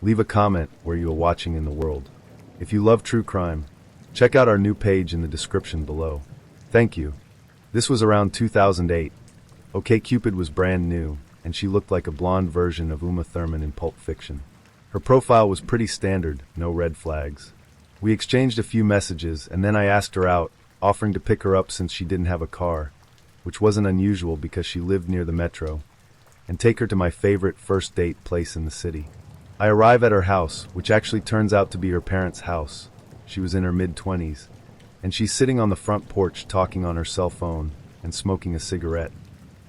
Leave a comment where you are watching in the world. If you love true crime, check out our new page in the description below. Thank you. This was around 2008. OkCupid was brand new, and she looked like a blonde version of Uma Thurman in Pulp Fiction. Her profile was pretty standard, no red flags. We exchanged a few messages, and then I asked her out, offering to pick her up since she didn't have a car, which wasn't unusual because she lived near the metro, and take her to my favorite first date place in the city. I arrive at her house, which actually turns out to be her parents' house. She was in her mid-20s, and she's sitting on the front porch talking on her cell phone and smoking a cigarette.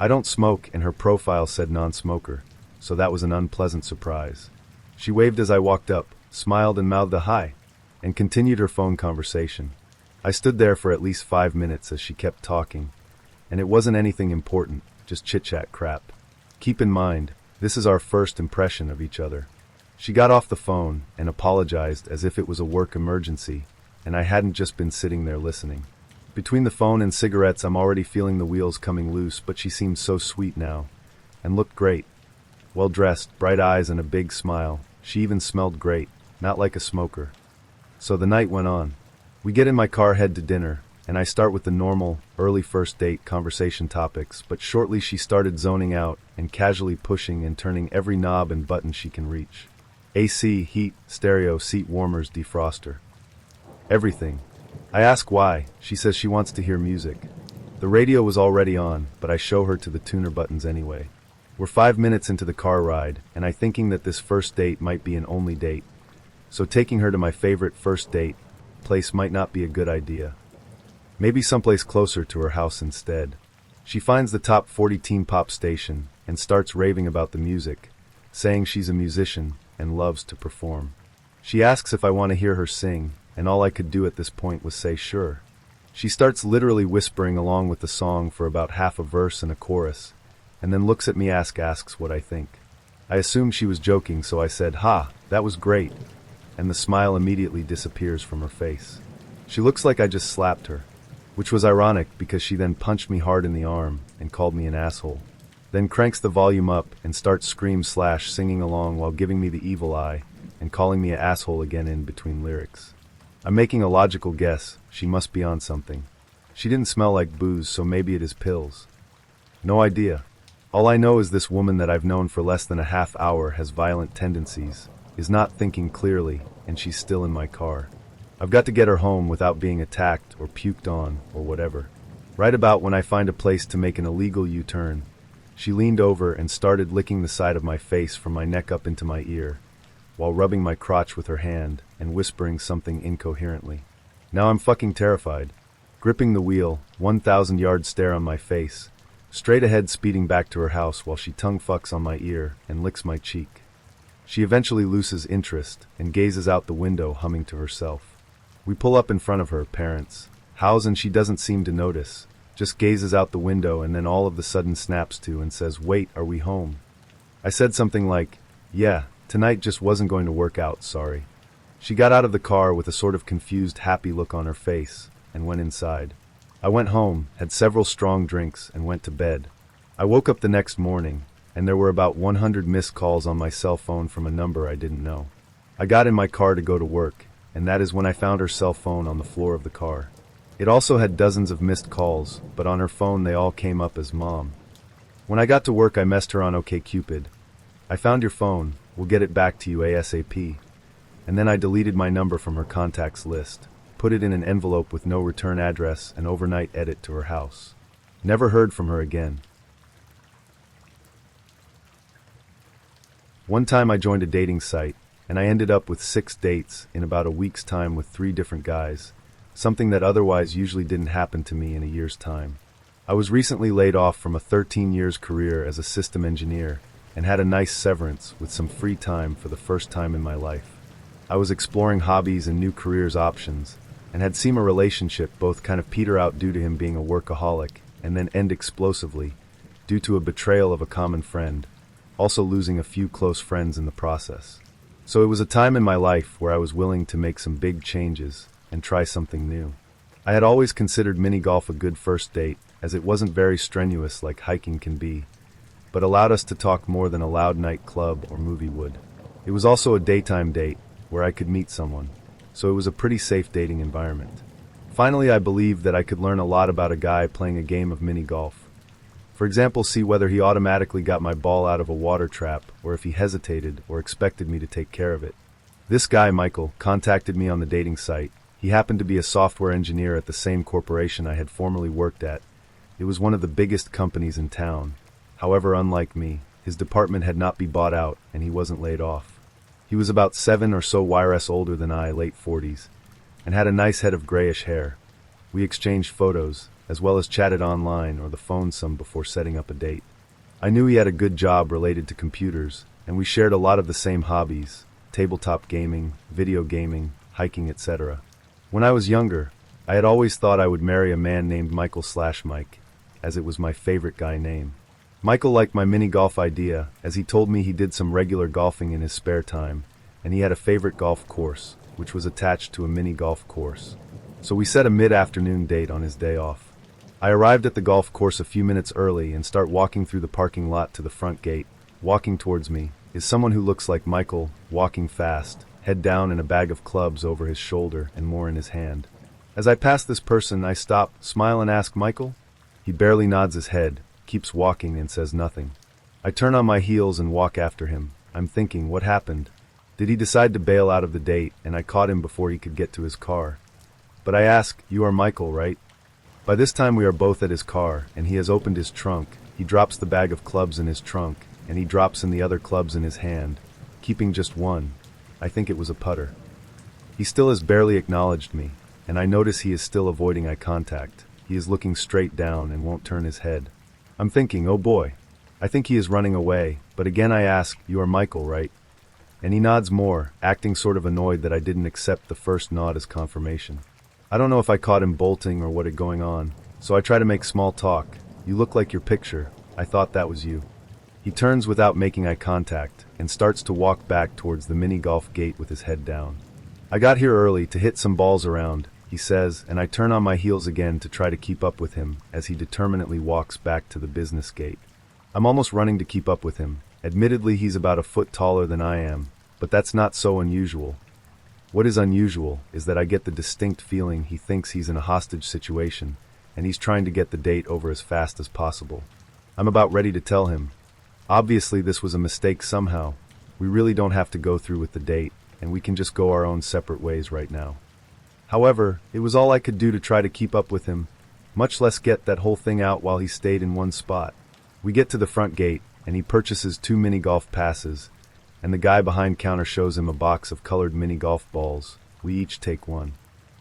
I don't smoke, and her profile said non-smoker, so that was an unpleasant surprise. She waved as I walked up, smiled and mouthed a hi, and continued her phone conversation. I stood there for at least 5 minutes as she kept talking, and it wasn't anything important, just chit-chat crap. Keep in mind, this is our first impression of each other. She got off the phone and apologized as if it was a work emergency, and I hadn't just been sitting there listening. Between the phone and cigarettes, I'm already feeling the wheels coming loose, but she seemed so sweet now, and looked great. Well-dressed, bright eyes and a big smile. She even smelled great, not like a smoker. So the night went on. We get in my car, head to dinner, and I start with the normal, early first date conversation topics, but shortly she started zoning out and casually pushing and turning every knob and button she can reach. AC, heat, stereo, seat warmers, defroster. Everything. I ask why. She says she wants to hear music. The radio was already on, but I show her to the tuner buttons anyway. We're 5 minutes into the car ride, and I'm thinking that this first date might be an only date. So taking her to my favorite first date place might not be a good idea. Maybe someplace closer to her house instead. She finds the top 40 teen pop station and starts raving about the music, saying she's a musician and loves to perform. She asks if I want to hear her sing, and all I could do at this point was say sure. She starts literally whispering along with the song for about half a verse and a chorus, and then looks at me, asks what I think. I assumed she was joking, so I said, "Ha, that was great," and the smile immediately disappears from her face. She looks like I just slapped her, which was ironic because she then punched me hard in the arm and called me an asshole. Then cranks the volume up and starts singing along while giving me the evil eye and calling me an asshole again in between lyrics. I'm making a logical guess. She must be on something. She didn't smell like booze, so maybe it is pills. No idea. All I know is this woman that I've known for less than a half hour has violent tendencies, is not thinking clearly, and she's still in my car. I've got to get her home without being attacked or puked on or whatever. Right about when I find a place to make an illegal U-turn, she leaned over and started licking the side of my face from my neck up into my ear, while rubbing my crotch with her hand and whispering something incoherently. Now I'm fucking terrified. Gripping the wheel, 1,000-yard stare on my face, straight ahead speeding back to her house while she tongue fucks on my ear and licks my cheek. She eventually loses interest and gazes out the window humming to herself. We pull up in front of her parents' house and she doesn't seem to notice, just gazes out the window and then all of a sudden snaps to and says, "Wait, are we home?" I said something like, "Yeah, tonight just wasn't going to work out, sorry." She got out of the car with a sort of confused, happy look on her face and went inside. I went home, had several strong drinks, and went to bed. I woke up the next morning, and there were about 100 missed calls on my cell phone from a number I didn't know. I got in my car to go to work, and that is when I found her cell phone on the floor of the car. It also had dozens of missed calls, but on her phone they all came up as Mom. When I got to work, I messaged her on OkCupid. "I found your phone, we'll get it back to you ASAP." And then I deleted my number from her contacts list, put it in an envelope with no return address, and overnight edit to her house. Never heard from her again. One time I joined a dating site, and I ended up with 6 dates in about a week's time with 3 different guys, something that otherwise usually didn't happen to me in a year's time. I was recently laid off from a 13 years career as a system engineer and had a nice severance with some free time for the first time in my life. I was exploring hobbies and new careers options, and had seen a relationship both kind of peter out due to him being a workaholic and then end explosively due to a betrayal of a common friend, also losing a few close friends in the process. So it was a time in my life where I was willing to make some big changes and try something new. I had always considered mini golf a good first date, as it wasn't very strenuous like hiking can be, but allowed us to talk more than a loud night club or movie would. It was also a daytime date, where I could meet someone, so it was a pretty safe dating environment. Finally, I believed that I could learn a lot about a guy playing a game of mini golf. For example, see whether he automatically got my ball out of a water trap, or if he hesitated or expected me to take care of it. This guy, Michael, contacted me on the dating site. He happened to be a software engineer at the same corporation I had formerly worked at. It was one of the biggest companies in town. However, unlike me, his department had not been bought out, and he wasn't laid off. He was about 7 or so years older than I, late 40s, and had a nice head of grayish hair. We exchanged photos, as well as chatted online or the phone some before setting up a date. I knew he had a good job related to computers, and we shared a lot of the same hobbies: tabletop gaming, video gaming, hiking, etc. When I was younger, I had always thought I would marry a man named Michael/Mike, as it was my favorite guy name. Michael liked my mini golf idea, as he told me he did some regular golfing in his spare time, and he had a favorite golf course, which was attached to a mini golf course. So we set a mid-afternoon date on his day off. I arrived at the golf course a few minutes early and start walking through the parking lot to the front gate. Walking towards me is someone who looks like Michael, walking fast, head down and a bag of clubs over his shoulder and more in his hand. As I pass this person, I stop, smile and ask, "Michael?" He barely nods his head, keeps walking and says nothing. I turn on my heels and walk after him. I'm thinking, what happened? Did he decide to bail out of the date and I caught him before he could get to his car? But I ask, "You are Michael, right?" By this time we are both at his car, and he has opened his trunk. He drops the bag of clubs in his trunk, and he drops in the other clubs in his hand, keeping just one. I think it was a putter. He still has barely acknowledged me, and I notice he is still avoiding eye contact. He is looking straight down and won't turn his head. I'm thinking, oh boy, I think he is running away, but again I ask, "You are Michael, right?" And he nods more, acting sort of annoyed that I didn't accept the first nod as confirmation. I don't know if I caught him bolting or what is going on, so I try to make small talk. "You look like your picture. I thought that was you." He turns without making eye contact and starts to walk back towards the mini golf gate with his head down. "I got here early to hit some balls around," he says, and I turn on my heels again to try to keep up with him as he determinedly walks back to the business gate. I'm almost running to keep up with him. Admittedly, he's about a foot taller than I am, but that's not so unusual. What is unusual is that I get the distinct feeling he thinks he's in a hostage situation, and he's trying to get the date over as fast as possible. I'm about ready to tell him, obviously this was a mistake somehow. We really don't have to go through with the date, and we can just go our own separate ways right now. However, it was all I could do to try to keep up with him, much less get that whole thing out while he stayed in one spot. We get to the front gate, and he purchases 2 mini golf passes, and the guy behind counter shows him a box of colored mini golf balls. We each take one.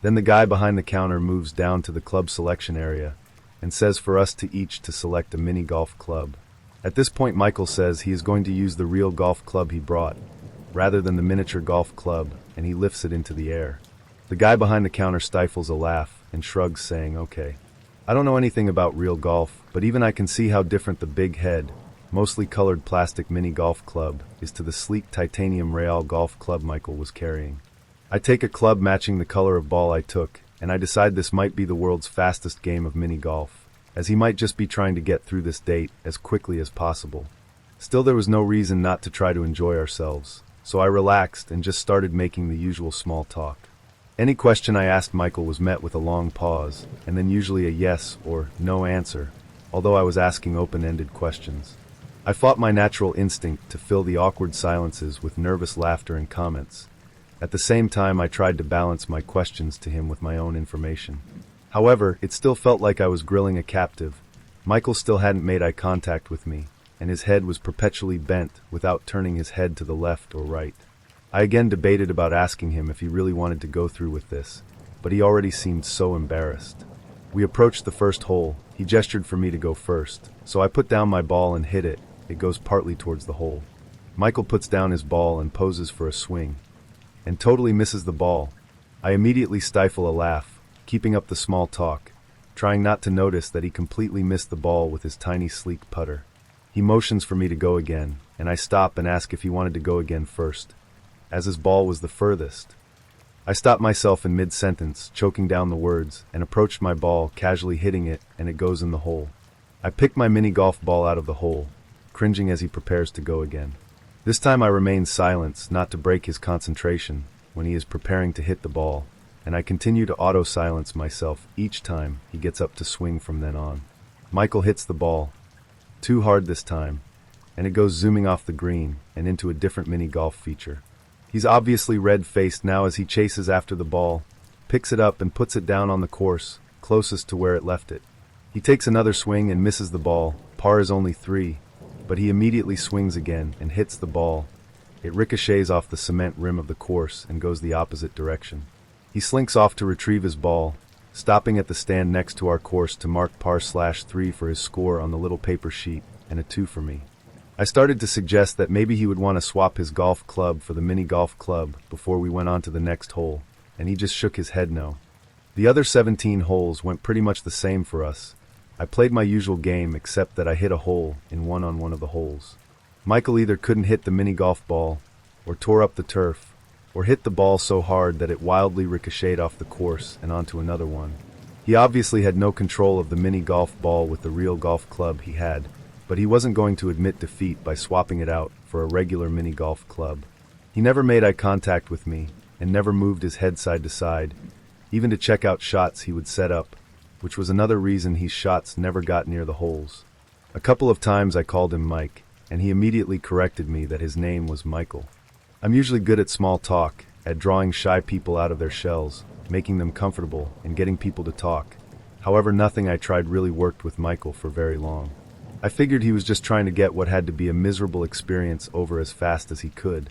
Then the guy behind the counter moves down to the club selection area and says for us to each to select a mini golf club. At this point, Michael says he is going to use the real golf club he brought, rather than the miniature golf club, and he lifts it into the air. The guy behind the counter stifles a laugh and shrugs, saying, "Okay." I don't know anything about real golf, but even I can see how different the big head, mostly colored plastic mini golf club is to the sleek titanium Real golf club Michael was carrying. I take a club matching the color of ball I took, and I decide this might be the world's fastest game of mini golf, as he might just be trying to get through this date as quickly as possible. Still, there was no reason not to try to enjoy ourselves, so I relaxed and just started making the usual small talk. Any question I asked Michael was met with a long pause, and then usually a yes or no answer, although I was asking open-ended questions. I fought my natural instinct to fill the awkward silences with nervous laughter and comments. At the same time, I tried to balance my questions to him with my own information. However, it still felt like I was grilling a captive. Michael still hadn't made eye contact with me, and his head was perpetually bent without turning his head to the left or right. I again debated about asking him if he really wanted to go through with this, but he already seemed so embarrassed. We approached the first hole. He gestured for me to go first, so I put down my ball and hit it. It goes partly towards the hole. Michael puts down his ball and poses for a swing, and totally misses the ball. I immediately stifle a laugh, keeping up the small talk, trying not to notice that he completely missed the ball with his tiny sleek putter. He motions for me to go again, and I stop and ask if he wanted to go again first, as his ball was the furthest. I stopped myself in mid-sentence, choking down the words, and approached my ball, casually hitting it, and it goes in the hole. I pick my mini golf ball out of the hole, cringing as he prepares to go again. This time I remain silent, not to break his concentration when he is preparing to hit the ball, and I continue to auto-silence myself each time he gets up to swing from then on. Michael hits the ball, too hard this time, and it goes zooming off the green and into a different mini-golf feature. He's obviously red-faced now as he chases after the ball, picks it up and puts it down on the course, closest to where it left it. He takes another swing and misses the ball. Par is only 3, but he immediately swings again and hits the ball. It ricochets off the cement rim of the course and goes the opposite direction. He slinks off to retrieve his ball, stopping at the stand next to our course to mark par/3 for his score on the little paper sheet and a 2 for me. I started to suggest that maybe he would want to swap his golf club for the mini golf club before we went on to the next hole, and he just shook his head no. The other 17 holes went pretty much the same for us. I played my usual game except that I hit a hole in one on one of the holes. Michael either couldn't hit the mini golf ball, or tore up the turf, or hit the ball so hard that it wildly ricocheted off the course and onto another one. He obviously had no control of the mini golf ball with the real golf club he had, but he wasn't going to admit defeat by swapping it out for a regular mini golf club. He never made eye contact with me, and never moved his head side to side, even to check out shots he would set up, which was another reason his shots never got near the holes. A couple of times I called him Mike, and he immediately corrected me that his name was Michael. I'm usually good at small talk, at drawing shy people out of their shells, making them comfortable, and getting people to talk. However, nothing I tried really worked with Michael for very long. I figured he was just trying to get what had to be a miserable experience over as fast as he could,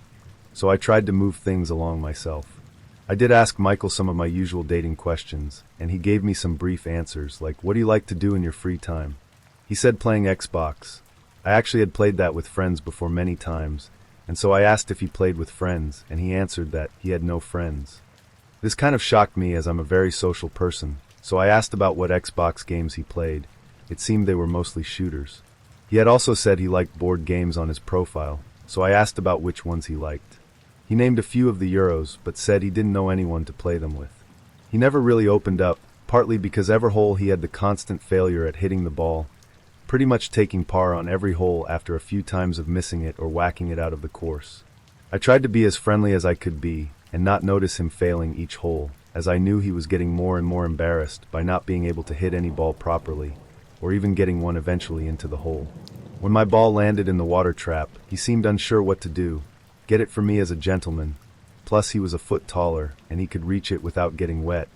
so I tried to move things along myself. I did ask Michael some of my usual dating questions, and he gave me some brief answers, like, "What do you like to do in your free time?" He said playing Xbox. I actually had played that with friends before many times, and so I asked if he played with friends, and he answered that he had no friends. This kind of shocked me as I'm a very social person, so I asked about what Xbox games he played. It seemed they were mostly shooters. He had also said he liked board games on his profile, so I asked about which ones he liked. He named a few of the Euros, but said he didn't know anyone to play them with. He never really opened up, partly because every hole he had the constant failure at hitting the ball, pretty much taking par on every hole after a few times of missing it or whacking it out of the course. I tried to be as friendly as I could be, and not notice him failing each hole, as I knew he was getting more and more embarrassed by not being able to hit any ball properly, or even getting one eventually into the hole. When my ball landed in the water trap, he seemed unsure what to do. Get it for me as a gentleman. Plus he was a foot taller, and he could reach it without getting wet,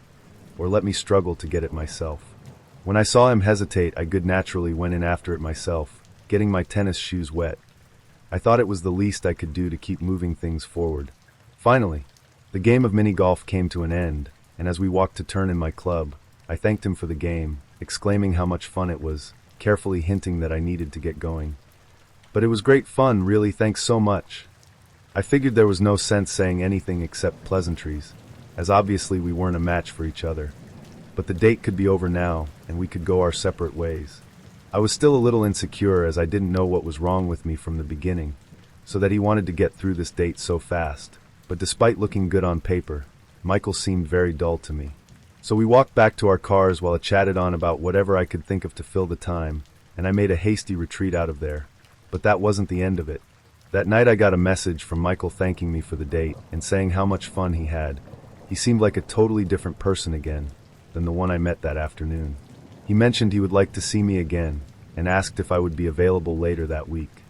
or let me struggle to get it myself. When I saw him hesitate, I good naturally went in after it myself, getting my tennis shoes wet. I thought it was the least I could do to keep moving things forward. Finally, the game of mini golf came to an end, and as we walked to turn in my club, I thanked him for the game, exclaiming how much fun it was, carefully hinting that I needed to get going. "But it was great fun, really, thanks so much." I figured there was no sense saying anything except pleasantries, as obviously we weren't a match for each other. But the date could be over now, and we could go our separate ways. I was still a little insecure as I didn't know what was wrong with me from the beginning, so that he wanted to get through this date so fast. But despite looking good on paper, Michael seemed very dull to me. So we walked back to our cars while I chatted on about whatever I could think of to fill the time, and I made a hasty retreat out of there. But that wasn't the end of it. That night I got a message from Michael thanking me for the date and saying how much fun he had. He seemed like a totally different person again than the one I met that afternoon. He mentioned he would like to see me again and asked if I would be available later that week.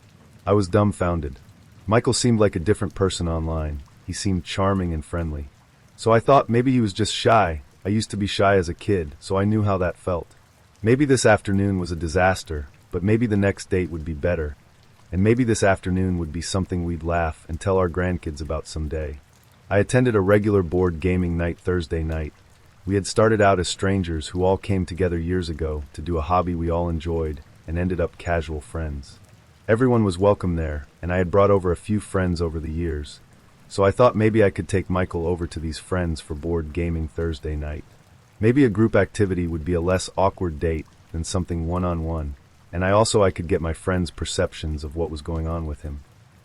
I was dumbfounded. Michael seemed like a different person online. He seemed charming and friendly. So I thought maybe he was just shy. I used to be shy as a kid, so I knew how that felt. Maybe this afternoon was a disaster, but maybe the next date would be better. And maybe this afternoon would be something we'd laugh and tell our grandkids about someday. I attended a regular board gaming night Thursday night. We had started out as strangers who all came together years ago to do a hobby we all enjoyed and ended up casual friends. Everyone was welcome there, and I had brought over a few friends over the years. So I thought maybe I could take Michael over to these friends for board gaming Thursday night. Maybe a group activity would be a less awkward date than something one-on-one, and I could get my friend's perceptions of what was going on with him.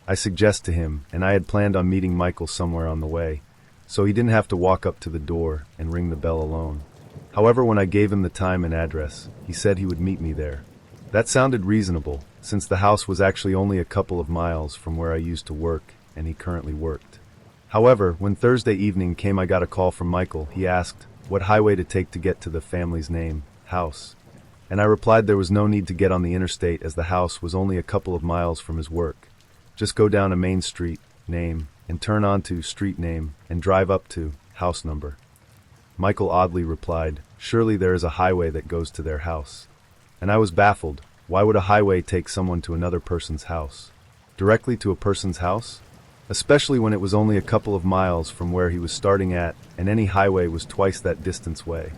I suggest to him, and I had planned on meeting Michael somewhere on the way, so he didn't have to walk up to the door and ring the bell alone. However, when I gave him the time and address, he said he would meet me there. That sounded reasonable, since the house was actually only a couple of miles from where I used to work and he currently worked. However, when Thursday evening came, I got a call from Michael. He asked what highway to take to get to the family's house. And I replied there was no need to get on the interstate as the house was only a couple of miles from his work. Just go down a main street, name, and turn onto street name, and drive up to house number. Michael oddly replied, surely there is a highway that goes to their house. And I was baffled. Why would a highway take someone to another person's house? Directly to a person's house? Especially when it was only a couple of miles from where he was starting at, and any highway was twice that distance way.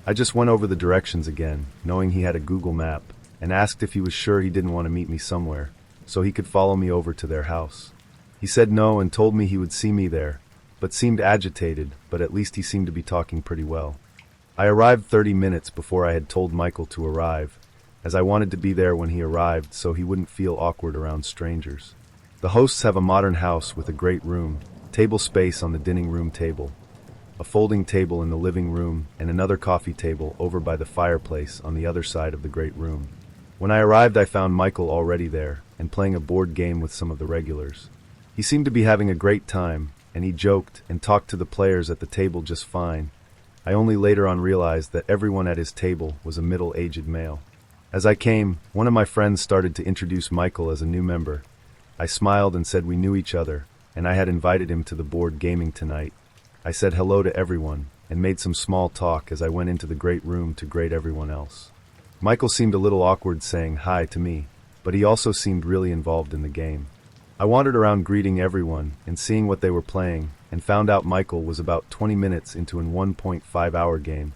I just went over the directions again, knowing he had a Google map, and asked if he was sure he didn't want to meet me somewhere, so he could follow me over to their house. He said no and told me he would see me there, but seemed agitated, but at least he seemed to be talking pretty well. I arrived 30 minutes before I had told Michael to arrive, as I wanted to be there when he arrived so he wouldn't feel awkward around strangers. The hosts have a modern house with a great room, table space on the dining room table, a folding table in the living room, and another coffee table over by the fireplace on the other side of the great room. When I arrived, I found Michael already there and playing a board game with some of the regulars. He seemed to be having a great time, and he joked and talked to the players at the table just fine. I only later on realized that everyone at his table was a middle-aged male. As I came, one of my friends started to introduce Michael as a new member. I smiled and said we knew each other, and I had invited him to the board gaming tonight. I said hello to everyone, and made some small talk as I went into the great room to greet everyone else. Michael seemed a little awkward saying hi to me, but he also seemed really involved in the game. I wandered around greeting everyone and seeing what they were playing, and found out Michael was about 20 minutes into an 1.5-hour game.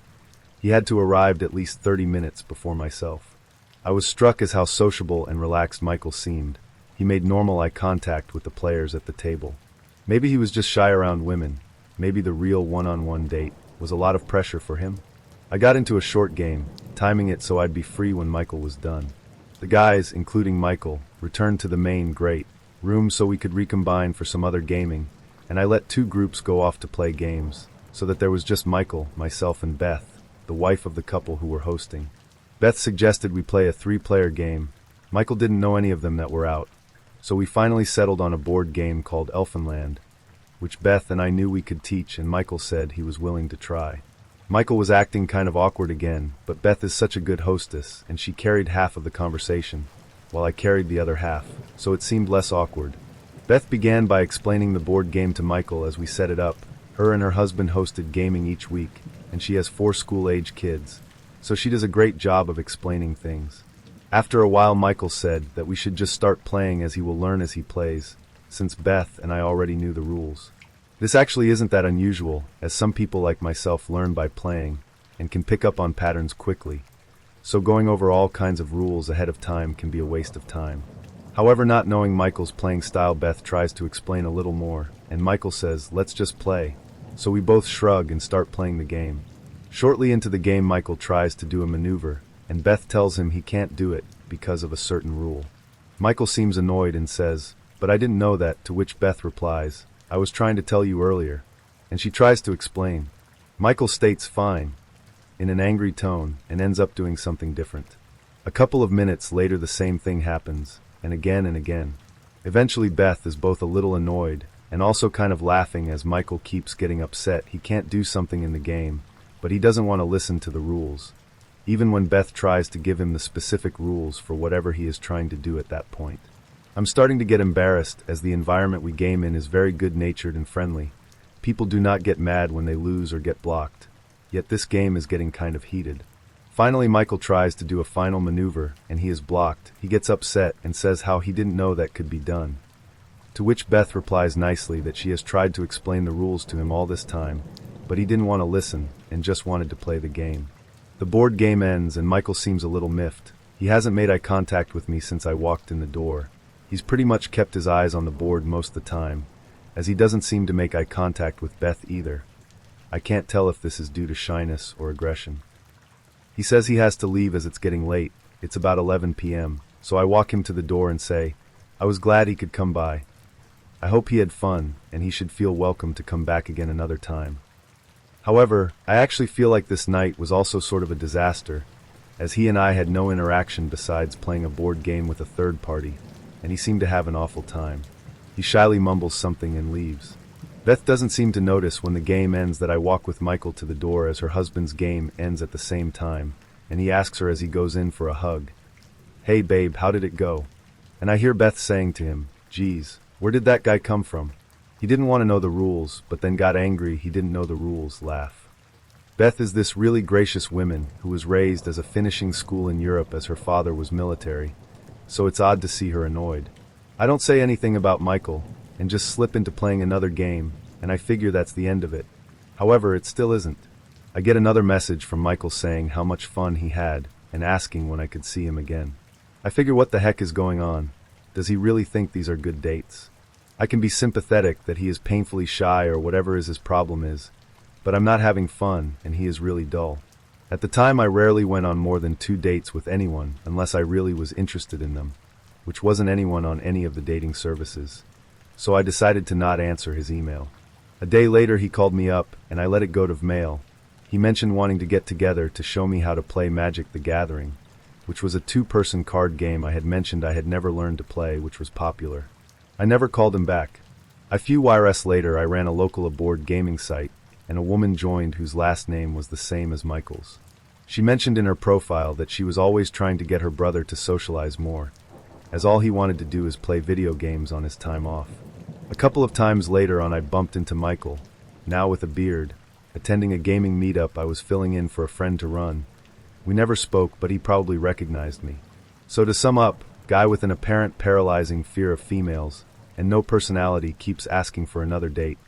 He had to arrive at least 30 minutes before myself. I was struck as how sociable and relaxed Michael seemed. He made normal eye contact with the players at the table. Maybe he was just shy around women. Maybe the real one-on-one date was a lot of pressure for him. I got into a short game, timing it so I'd be free when Michael was done. The guys, including Michael, returned to the main great room so we could recombine for some other gaming, and I let two groups go off to play games, so that there was just Michael, myself, and Beth, the wife of the couple who were hosting. Beth suggested we play a 3-player game. Michael didn't know any of them that were out, so we finally settled on a board game called Elfenland, which Beth and I knew we could teach, and Michael said he was willing to try. Michael was acting kind of awkward again, but Beth is such a good hostess, and she carried half of the conversation, while I carried the other half, so it seemed less awkward. Beth began by explaining the board game to Michael as we set it up. Her and her husband hosted gaming each week, and she has 4 school-age kids, so she does a great job of explaining things. After a while, Michael said that we should just start playing as he will learn as he plays, since Beth and I already knew the rules. This actually isn't that unusual, as some people like myself learn by playing and can pick up on patterns quickly, so going over all kinds of rules ahead of time can be a waste of time. However, not knowing Michael's playing style, Beth tries to explain a little more, and Michael says, let's just play. So we both shrug and start playing the game. Shortly into the game, Michael tries to do a maneuver, and Beth tells him he can't do it because of a certain rule. Michael seems annoyed and says, but I didn't know that, to which Beth replies, I was trying to tell you earlier. And she tries to explain. Michael states fine, in an angry tone, and ends up doing something different. A couple of minutes later, the same thing happens, and again and again. Eventually, Beth is both a little annoyed and also kind of laughing as Michael keeps getting upset he can't do something in the game, but he doesn't want to listen to the rules, even when Beth tries to give him the specific rules for whatever he is trying to do at that point. I'm starting to get embarrassed as the environment we game in is very good-natured and friendly. People do not get mad when they lose or get blocked, yet this game is getting kind of heated. Finally, Michael tries to do a final maneuver, and he is blocked. He gets upset and says how he didn't know that could be done. To which Beth replies nicely that she has tried to explain the rules to him all this time, but he didn't want to listen and just wanted to play the game. The board game ends and Michael seems a little miffed. He hasn't made eye contact with me since I walked in the door. He's pretty much kept his eyes on the board most of the time, as he doesn't seem to make eye contact with Beth either. I can't tell if this is due to shyness or aggression. He says he has to leave as it's getting late. It's about 11 p.m., so I walk him to the door and say, I was glad he could come by. I hope he had fun, and he should feel welcome to come back again another time. However, I actually feel like this night was also sort of a disaster, as he and I had no interaction besides playing a board game with a third party, and he seemed to have an awful time. He shyly mumbles something and leaves. Beth doesn't seem to notice when the game ends that I walk with Michael to the door as her husband's game ends at the same time, and he asks her as he goes in for a hug, "Hey babe, how did it go?" And I hear Beth saying to him, "Geez, where did that guy come from? He didn't want to know the rules, but then got angry he didn't know the rules," laugh. Beth is this really gracious woman who was raised as a finishing school in Europe as her father was military, so it's odd to see her annoyed. I don't say anything about Michael, and just slip into playing another game, and I figure that's the end of it. However, it still isn't. I get another message from Michael saying how much fun he had, and asking when I could see him again. I figure what the heck is going on? Does he really think these are good dates? I can be sympathetic that he is painfully shy or whatever his problem is, but I'm not having fun, and he is really dull. At the time, I rarely went on more than 2 dates with anyone unless I really was interested in them, which wasn't anyone on any of the dating services. So I decided to not answer his email. A day later, he called me up, and I let it go to mail. He mentioned wanting to get together to show me how to play Magic the Gathering, which was a 2-person card game I had mentioned I had never learned to play, which was popular. I never called him back. A few YRS later, I ran a local board gaming site, and a woman joined whose last name was the same as Michael's. She mentioned in her profile that she was always trying to get her brother to socialize more, as all he wanted to do is play video games on his time off. A couple of times later on, I bumped into Michael, now with a beard, attending a gaming meetup I was filling in for a friend to run. We never spoke, but he probably recognized me. So to sum up, guy with an apparent paralyzing fear of females and no personality keeps asking for another date,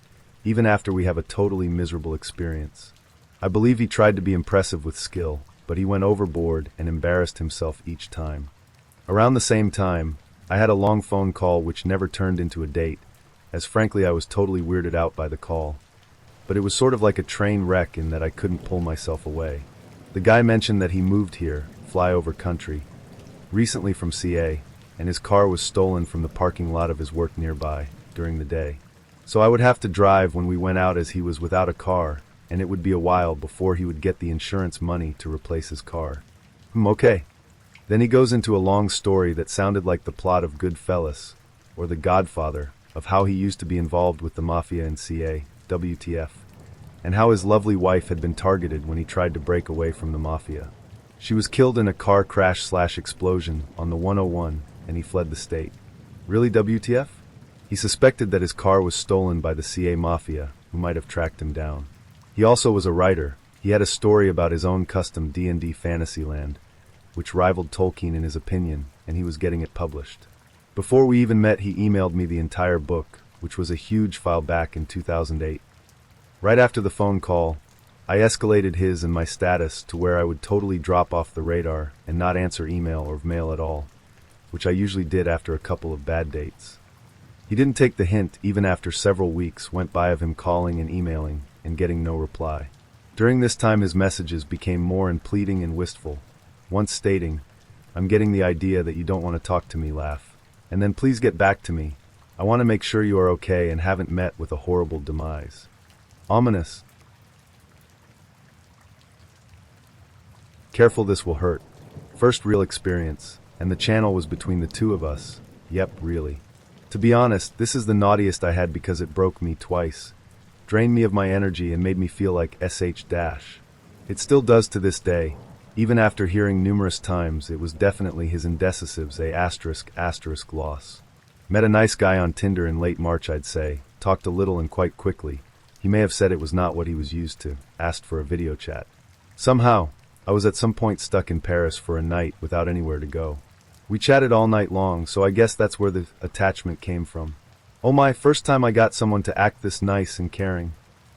even after we have a totally miserable experience. I believe he tried to be impressive with skill, but he went overboard and embarrassed himself each time. Around the same time, I had a long phone call which never turned into a date, as frankly I was totally weirded out by the call. But it was sort of like a train wreck in that I couldn't pull myself away. The guy mentioned that he moved here, flyover country, recently from CA, and his car was stolen from the parking lot of his work nearby during the day. So I would have to drive when we went out as he was without a car, and it would be a while before he would get the insurance money to replace his car. Okay. Then he goes into a long story that sounded like the plot of Goodfellas, or The Godfather, of how he used to be involved with the mafia in CA, WTF, and how his lovely wife had been targeted when he tried to break away from the mafia. She was killed in a car crash/explosion on the 101, and he fled the state. Really, WTF? He suspected that his car was stolen by the CA mafia, who might have tracked him down. He also was a writer. He had a story about his own custom D&D Fantasyland, which rivaled Tolkien in his opinion, and he was getting it published. Before we even met, he emailed me the entire book, which was a huge file back in 2008. Right after the phone call, I escalated his and my status to where I would totally drop off the radar and not answer email or mail at all, which I usually did after a couple of bad dates. He didn't take the hint even after several weeks went by of him calling and emailing and getting no reply. During this time, his messages became more and pleading and wistful, once stating, "I'm getting the idea that you don't want to talk to me," laugh, and then "please get back to me. I want to make sure you are okay and haven't met with a horrible demise." Ominous. Careful, this will hurt. First real experience, and the channel was between the two of us. Yep, really. To be honest, this is the naughtiest I had because it broke me twice, drained me of my energy and made me feel like SH-. It still does to this day. Even after hearing numerous times, it was definitely his indecisives, *** loss. Met a nice guy on Tinder in late March, I'd say, talked a little and quite quickly. He may have said it was not what he was used to, asked for a video chat. Somehow, I was at some point stuck in Paris for a night without anywhere to go. We chatted all night long, so I guess that's where the attachment came from. Oh my, first time I got someone to act this nice and caring.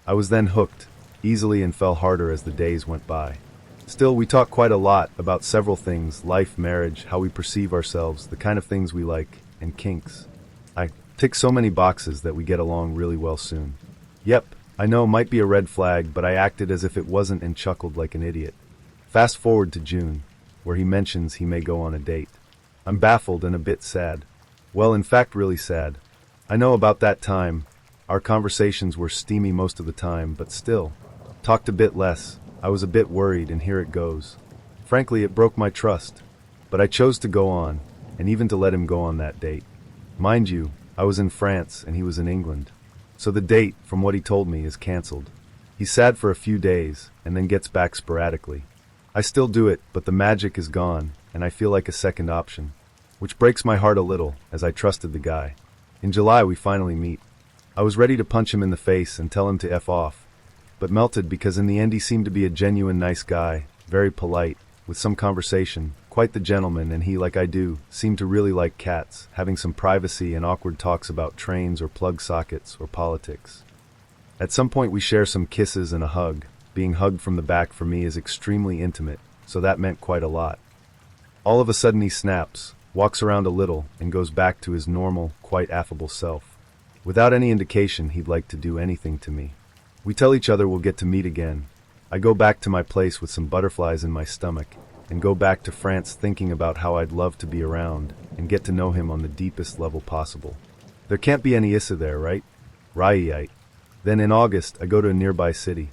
I was then hooked, easily, and fell harder as the days went by. Still, we talk quite a lot about several things: life, marriage, how we perceive ourselves, the kind of things we like, and kinks. I tick so many boxes that we get along really well soon. Yep, I know, might be a red flag, but I acted as if it wasn't and chuckled like an idiot. Fast forward to June, where he mentions he may go on a date. I'm baffled and a bit sad. Well, in fact, really sad. I know about that time. Our conversations were steamy most of the time, but still. Talked a bit less. I was a bit worried, and here it goes. Frankly, it broke my trust. But I chose to go on, and even to let him go on that date. Mind you, I was in France and he was in England. So the date, from what he told me, is cancelled. He's sad for a few days, and then gets back sporadically. I still do it, but the magic is gone, and I feel like a second option. Which breaks my heart a little, as I trusted the guy. In July we finally meet. I was ready to punch him in the face and tell him to F off, but melted because in the end he seemed to be a genuine nice guy, very polite, with some conversation, quite the gentleman, and he, like I do, seemed to really like cats, having some privacy and awkward talks about trains or plug sockets or politics. At some point we share some kisses and a hug. Being hugged from the back for me is extremely intimate, so that meant quite a lot. All of a sudden he snaps, walks around a little, and goes back to his normal, quite affable self. Without any indication he'd like to do anything to me. We tell each other we'll get to meet again. I go back to my place with some butterflies in my stomach, and go back to France thinking about how I'd love to be around, and get to know him on the deepest level possible. There can't be any Issa there, right? Right. Then in August, I go to a nearby city.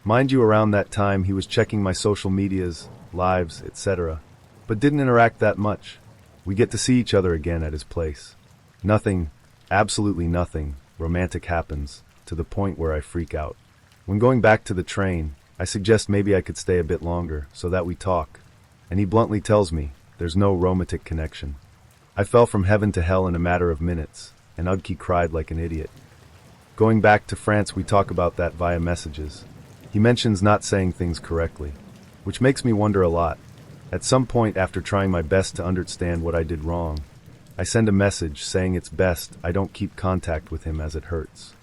Mind you, around that time he was checking my social medias, lives, etc., but didn't interact that much. We get to see each other again at his place. Nothing, absolutely nothing, romantic happens, to the point where I freak out. When going back to the train, I suggest maybe I could stay a bit longer, so that we talk, and he bluntly tells me, there's no romantic connection. I fell from heaven to hell in a matter of minutes, and Ugki cried like an idiot. Going back to France, we talk about that via messages. He mentions not saying things correctly, which makes me wonder a lot. At some point, after trying my best to understand what I did wrong, I send a message saying it's best I don't keep contact with him as it hurts.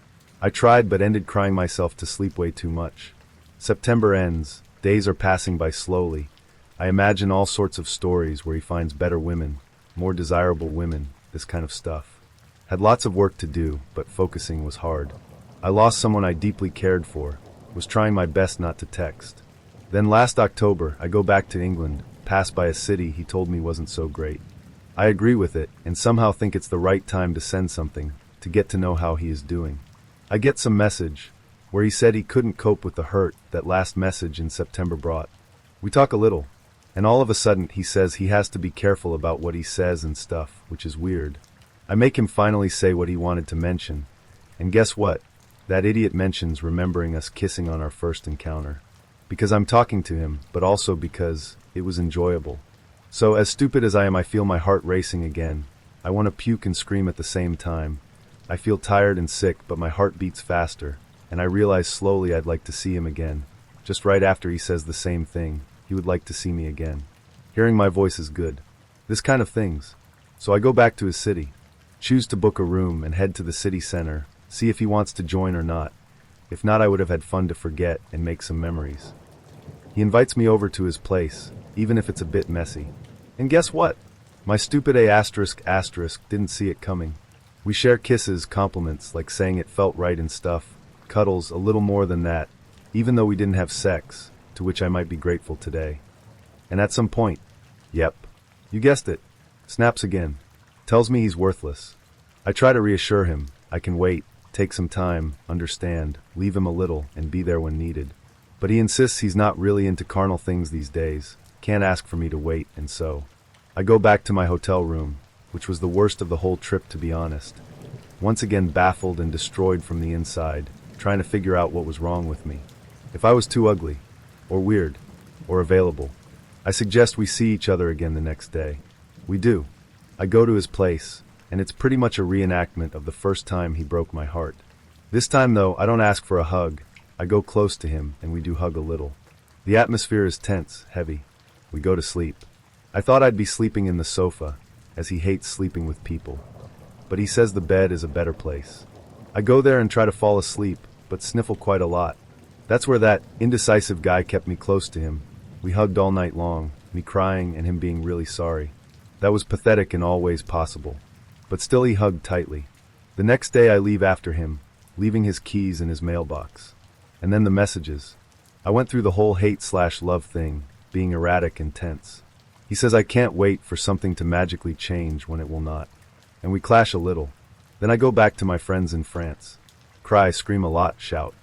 I tried but ended crying myself to sleep way too much. September ends, days are passing by slowly. I imagine all sorts of stories where he finds better women, more desirable women, this kind of stuff. Had lots of work to do, but focusing was hard. I lost someone I deeply cared for, was trying my best not to text. Then last October, I go back to England, pass by a city he told me wasn't so great. I agree with it, and somehow think it's the right time to send something, to get to know how he is doing. I get some message, where he said he couldn't cope with the hurt that last message in September brought. We talk a little, and all of a sudden he says he has to be careful about what he says and stuff, which is weird. I make him finally say what he wanted to mention, and guess what? That idiot mentions remembering us kissing on our first encounter. Because I'm talking to him, but also because it was enjoyable. So, as stupid as I am, I feel my heart racing again. I want to puke and scream at the same time. I feel tired and sick, but my heart beats faster, and I realize slowly I'd like to see him again. Just right after he says the same thing, he would like to see me again. Hearing my voice is good. This kind of things. So I go back to his city, choose to book a room and head to the city center, see if he wants to join or not. If not, I would have had fun to forget and make some memories. He invites me over to his place, even if it's a bit messy. And guess what? My stupid asterisk didn't see it coming. We share kisses, compliments, like saying it felt right and stuff, cuddles, a little more than that, even though we didn't have sex, to which I might be grateful today. And at some point, yep, you guessed it, snaps again, tells me he's worthless. I try to reassure him, I can wait, take some time, understand, leave him a little, and be there when needed. But he insists he's not really into carnal things these days, can't ask for me to wait, and so I go back to my hotel room, which was the worst of the whole trip, to be honest. Once again baffled and destroyed from the inside, trying to figure out what was wrong with me. If I was too ugly, or weird, or available. I suggest we see each other again the next day. We do. I go to his place, and it's pretty much a reenactment of the first time he broke my heart. This time, though, I don't ask for a hug. I go close to him, and we do hug a little. The atmosphere is tense, heavy. We go to sleep. I thought I'd be sleeping in the sofa, as he hates sleeping with people. But he says the bed is a better place. I go there and try to fall asleep, but sniffle quite a lot. That's where that indecisive guy kept me close to him. We hugged all night long, me crying and him being really sorry. That was pathetic in all ways possible. But still he hugged tightly. The next day I leave after him, leaving his keys in his mailbox. And then the messages. I went through the whole hate/love thing, being erratic and tense. He says I can't wait for something to magically change when it will not. And we clash a little. Then I go back to my friends in France. Cry, scream a lot, shout.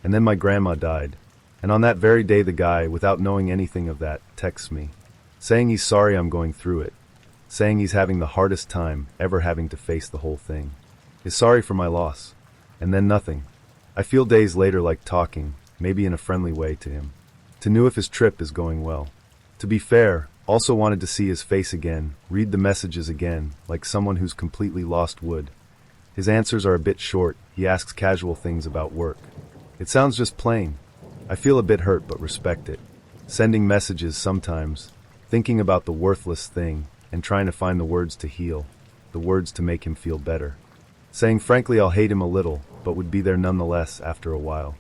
And then my grandma died. And on that very day the guy, without knowing anything of that, texts me. saying he's sorry I'm going through it, saying he's having the hardest time ever having to face the whole thing. Is sorry for my loss. And then nothing. I feel days later like talking, maybe in a friendly way to him. To know if his trip is going well. To be fair, also wanted to see his face again, read the messages again, like someone who's completely lost would. His answers are a bit short, he asks casual things about work. It sounds just plain. I feel a bit hurt but respect it. Sending messages sometimes, thinking about the worthless thing, and trying to find the words to heal, the words to make him feel better. Saying frankly I'll hate him a little, but would be there nonetheless after a while.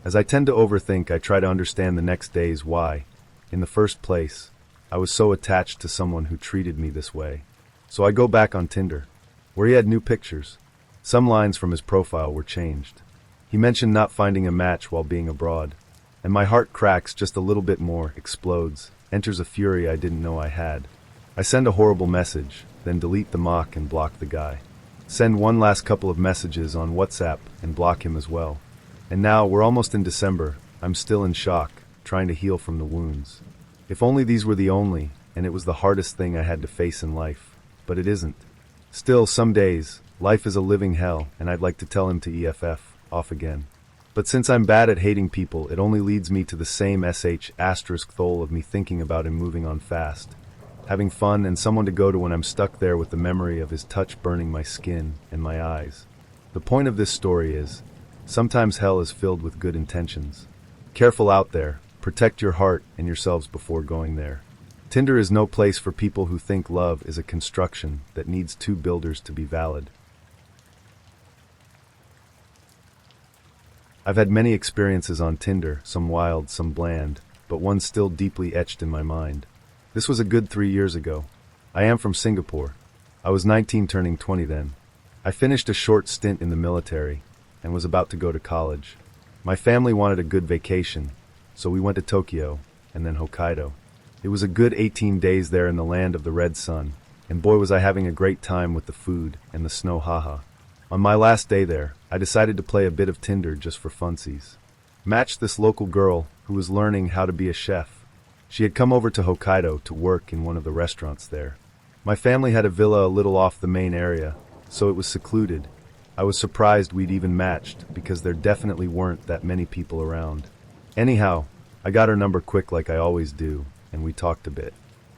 As I tend to overthink, I try to understand the next days why, in the first place, I was so attached to someone who treated me this way. So I go back on Tinder, where he had new pictures. Some lines from his profile were changed. He mentioned not finding a match while being abroad, and my heart cracks just a little bit more, explodes, enters a fury I didn't know I had. I send a horrible message, then delete the mock and block the guy. Send one last couple of messages on WhatsApp and block him as well. And now, we're almost in December, I'm still in shock, trying to heal from the wounds. If only these were the only, and it was the hardest thing I had to face in life. But it isn't. Still, some days, life is a living hell, and I'd like to tell him to EFF, off again. But since I'm bad at hating people, it only leads me to the same ** thole of me thinking about him moving on fast. Having fun and someone to go to when I'm stuck there with the memory of his touch burning my skin and my eyes. The point of this story is, sometimes hell is filled with good intentions. Careful out there, protect your heart and yourselves before going there. Tinder is no place for people who think love is a construction that needs two builders to be valid. I've had many experiences on Tinder, some wild, some bland, but one still deeply etched in my mind. This was a good 3 years ago. I am from Singapore. I was 19 turning 20 then. I finished a short stint in the military and was about to go to college. My family wanted a good vacation, so we went to Tokyo and then Hokkaido. It was a good 18 days there in the land of the red sun, and boy was I having a great time with the food and the snow haha. On my last day there, I decided to play a bit of Tinder just for funsies. Matched this local girl who was learning how to be a chef. She had come over to Hokkaido to work in one of the restaurants there. My family had a villa a little off the main area, so it was secluded. I was surprised we'd even matched, because there definitely weren't that many people around. Anyhow, I got her number quick like I always do, and we talked a bit.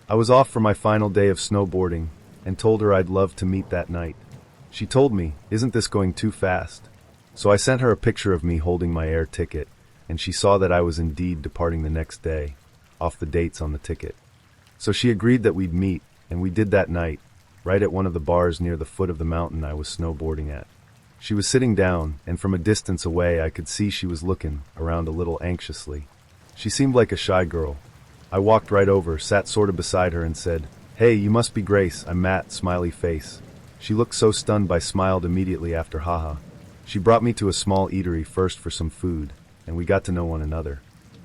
I was off for my final day of snowboarding, and told her I'd love to meet that night. She told me, "Isn't this going too fast?" So I sent her a picture of me holding my air ticket, and she saw that I was indeed departing the next day, off the dates on the ticket. So she agreed that we'd meet, and we did that night, right at one of the bars near the foot of the mountain I was snowboarding at. She was sitting down, and from a distance away I could see she was looking around a little anxiously. She seemed like a shy girl. I walked right over, sat sort of beside her and said, "Hey, you must be Grace, I'm Matt," smiley face. She looked so stunned I smiled immediately after haha. She brought me to a small eatery first for some food, and we got to know one another.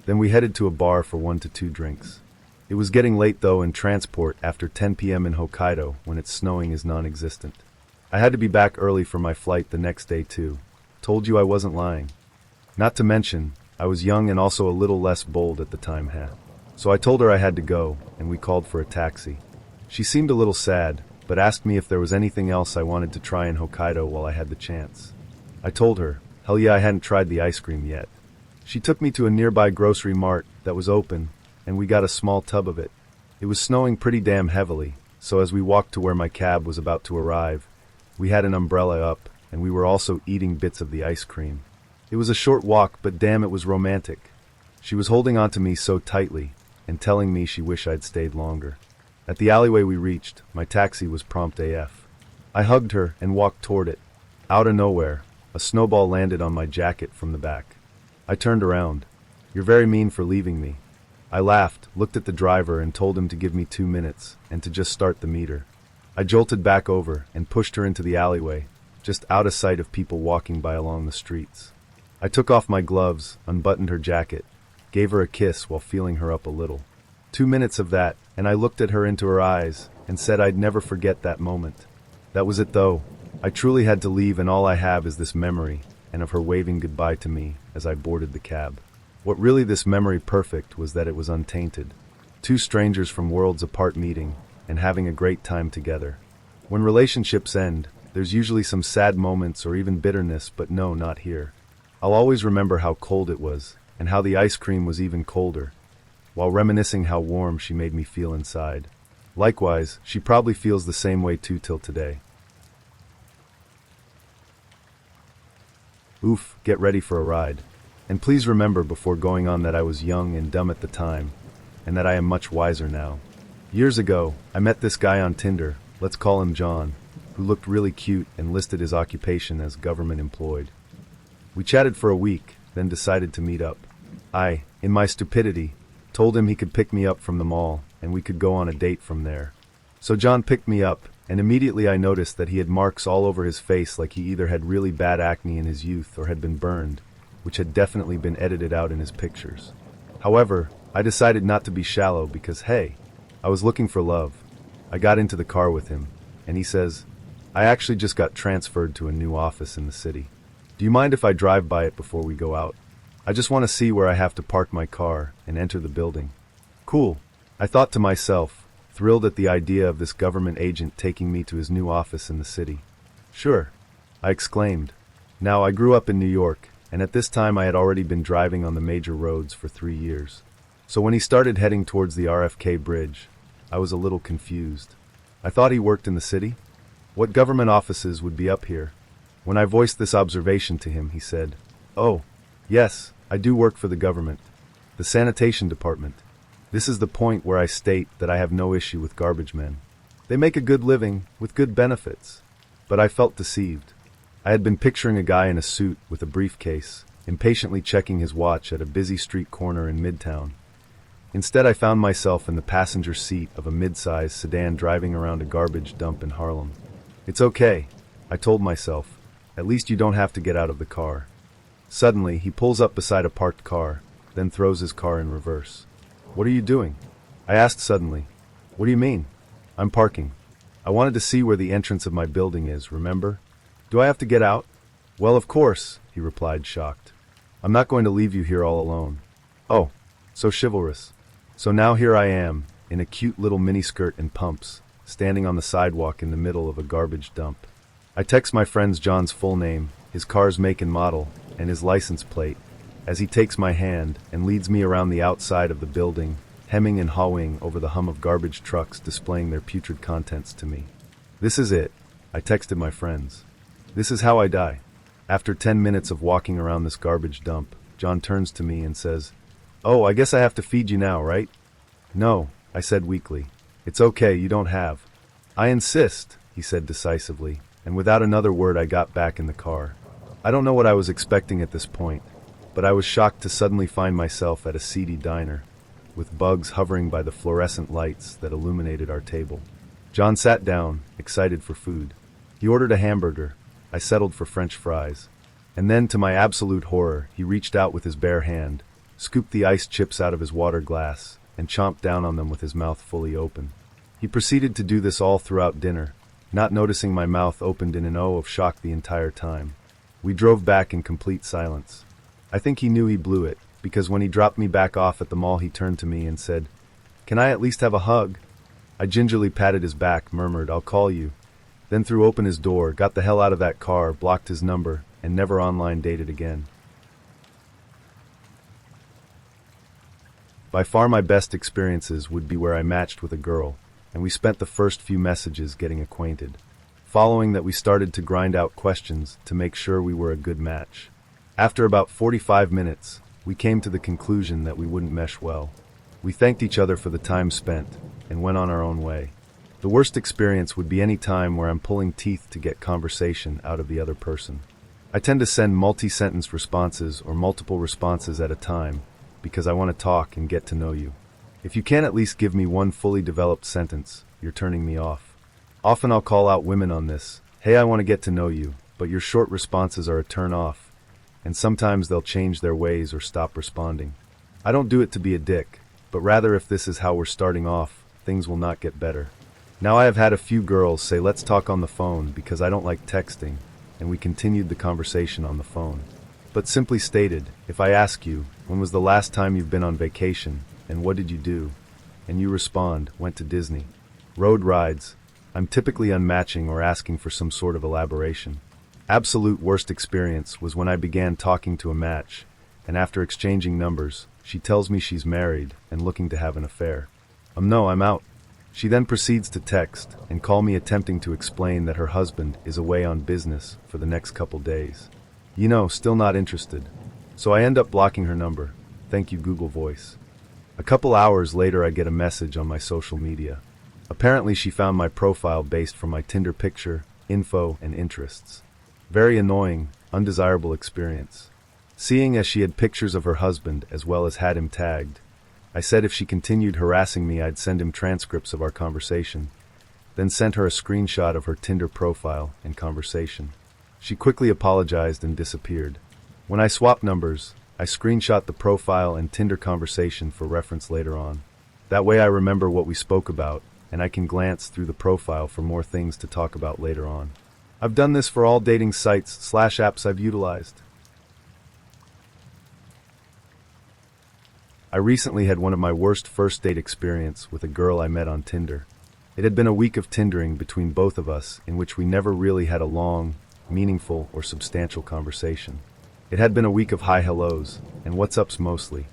Then we headed to a bar for 1 to 2 drinks. It was getting late though, and transport after 10 p.m. in Hokkaido when it's snowing is non-existent. I had to be back early for my flight the next day too. Told you I wasn't lying. Not to mention, I was young and also a little less bold at the time. So I told her I had to go, and we called for a taxi. She seemed a little sad, but asked me if there was anything else I wanted to try in Hokkaido while I had the chance. I told her, hell yeah, I hadn't tried the ice cream yet. She took me to a nearby grocery mart that was open, and we got a small tub of it. It was snowing pretty damn heavily, so as we walked to where my cab was about to arrive, we had an umbrella up, and we were also eating bits of the ice cream. It was a short walk, but damn it was romantic. She was holding onto me so tightly, and telling me she wished I'd stayed longer. At the alleyway we reached, my taxi was prompt AF. I hugged her and walked toward it. Out of nowhere, a snowball landed on my jacket from the back. I turned around. "You're very mean for leaving me." I laughed, looked at the driver and told him to give me 2 minutes, and to just start the meter. I jolted back over and pushed her into the alleyway, just out of sight of people walking by along the streets. I took off my gloves, unbuttoned her jacket, gave her a kiss while feeling her up a little. 2 minutes of that, and I looked at her into her eyes and said I'd never forget that moment. That was it though. I truly had to leave, and all I have is this memory, and of her waving goodbye to me as I boarded the cab. What really this memory perfect was that it was untainted. Two strangers from worlds apart meeting and having a great time together. When relationships end, there's usually some sad moments or even bitterness, but no, not here. I'll always remember how cold it was, and how the ice cream was even colder, while reminiscing how warm she made me feel inside. Likewise, she probably feels the same way too till today. Oof, get ready for a ride. And please remember before going on that I was young and dumb at the time, and that I am much wiser now. Years ago, I met this guy on Tinder, let's call him John, who looked really cute and listed his occupation as government employed. We chatted for a week, then decided to meet up. I, in my stupidity, told him he could pick me up from the mall, and we could go on a date from there. So John picked me up, and immediately I noticed that he had marks all over his face like he either had really bad acne in his youth or had been burned, which had definitely been edited out in his pictures. However, I decided not to be shallow because, hey, I was looking for love. I got into the car with him, and he says, I actually just got transferred to a new office in the city. Do you mind if I drive by it before we go out? I just want to see where I have to park my car and enter the building. Cool, I thought to myself, thrilled at the idea of this government agent taking me to his new office in the city. Sure, I exclaimed. Now, I grew up in New York, and at this time I had already been driving on the major roads for 3 years. So when he started heading towards the RFK bridge, I was a little confused. I thought he worked in the city? What government offices would be up here? When I voiced this observation to him, he said, Oh, yes, I do work for the government. The sanitation department. This is the point where I state that I have no issue with garbage men. They make a good living, with good benefits. But I felt deceived. I had been picturing a guy in a suit with a briefcase, impatiently checking his watch at a busy street corner in Midtown. Instead, I found myself in the passenger seat of a mid-sized sedan driving around a garbage dump in Harlem. It's okay, I told myself. At least you don't have to get out of the car. Suddenly, he pulls up beside a parked car, then throws his car in reverse. What are you doing? I asked suddenly. What do you mean? I'm parking. I wanted to see where the entrance of my building is, remember? Do I have to get out? Well, of course, he replied, shocked. I'm not going to leave you here all alone. Oh, so chivalrous. So now here I am, in a cute little miniskirt and pumps, standing on the sidewalk in the middle of a garbage dump. I text my friend John's full name, his car's make and model, and his license plate, as he takes my hand and leads me around the outside of the building, hemming and hawing over the hum of garbage trucks displaying their putrid contents to me. This is it, I texted my friends. This is how I die. After 10 minutes of walking around this garbage dump, John turns to me and says, Oh, I guess I have to feed you now, right? No, I said weakly. It's okay, you don't have. I insist, he said decisively, and without another word I got back in the car. I don't know what I was expecting at this point, but I was shocked to suddenly find myself at a seedy diner, with bugs hovering by the fluorescent lights that illuminated our table. John sat down, excited for food. He ordered a hamburger. I settled for French fries. And then, to my absolute horror, he reached out with his bare hand, scooped the ice chips out of his water glass, and chomped down on them with his mouth fully open. He proceeded to do this all throughout dinner, not noticing my mouth opened in an O of shock the entire time. We drove back in complete silence. I think he knew he blew it, because when he dropped me back off at the mall he turned to me and said, Can I at least have a hug? I gingerly patted his back, murmured, I'll call you, then threw open his door, got the hell out of that car, blocked his number, and never online dated again. By far my best experiences would be where I matched with a girl, and we spent the first few messages getting acquainted. Following that, we started to grind out questions to make sure we were a good match. After about 45 minutes, we came to the conclusion that we wouldn't mesh well. We thanked each other for the time spent, and went on our own way. The worst experience would be any time where I'm pulling teeth to get conversation out of the other person. I tend to send multi-sentence responses or multiple responses at a time, because I want to talk and get to know you. If you can't at least give me one fully developed sentence, you're turning me off. Often I'll call out women on this, hey, I want to get to know you, but your short responses are a turn off, and sometimes they'll change their ways or stop responding. I don't do it to be a dick, but rather if this is how we're starting off, things will not get better. Now I have had a few girls say let's talk on the phone because I don't like texting, and we continued the conversation on the phone. But simply stated, if I ask you, when was the last time you've been on vacation, and what did you do? and you respond, went to Disney. Road rides. I'm typically unmatching or asking for some sort of elaboration. Absolute worst experience was when I began talking to a match, and after exchanging numbers, she tells me she's married and looking to have an affair. No, I'm out. She then proceeds to text and call me attempting to explain that her husband is away on business for the next couple days. Still not interested. So I end up blocking her number. Thank you, Google Voice. A couple hours later, I get a message on my social media. Apparently, she found my profile based from my Tinder picture, info, and interests. Very annoying, undesirable experience. Seeing as she had pictures of her husband as well as had him tagged, I said if she continued harassing me, I'd send him transcripts of our conversation, then sent her a screenshot of her Tinder profile and conversation. She quickly apologized and disappeared. When I swapped numbers, I screenshot the profile and Tinder conversation for reference later on. That way I remember what we spoke about, and I can glance through the profile for more things to talk about later on. I've done this for all dating sites/apps I've utilized. I recently had one of my worst first date experience with a girl I met on Tinder. It had been a week of Tindering between both of us in which we never really had a long, meaningful, or substantial conversation. It had been a week of hi hellos and what's ups mostly.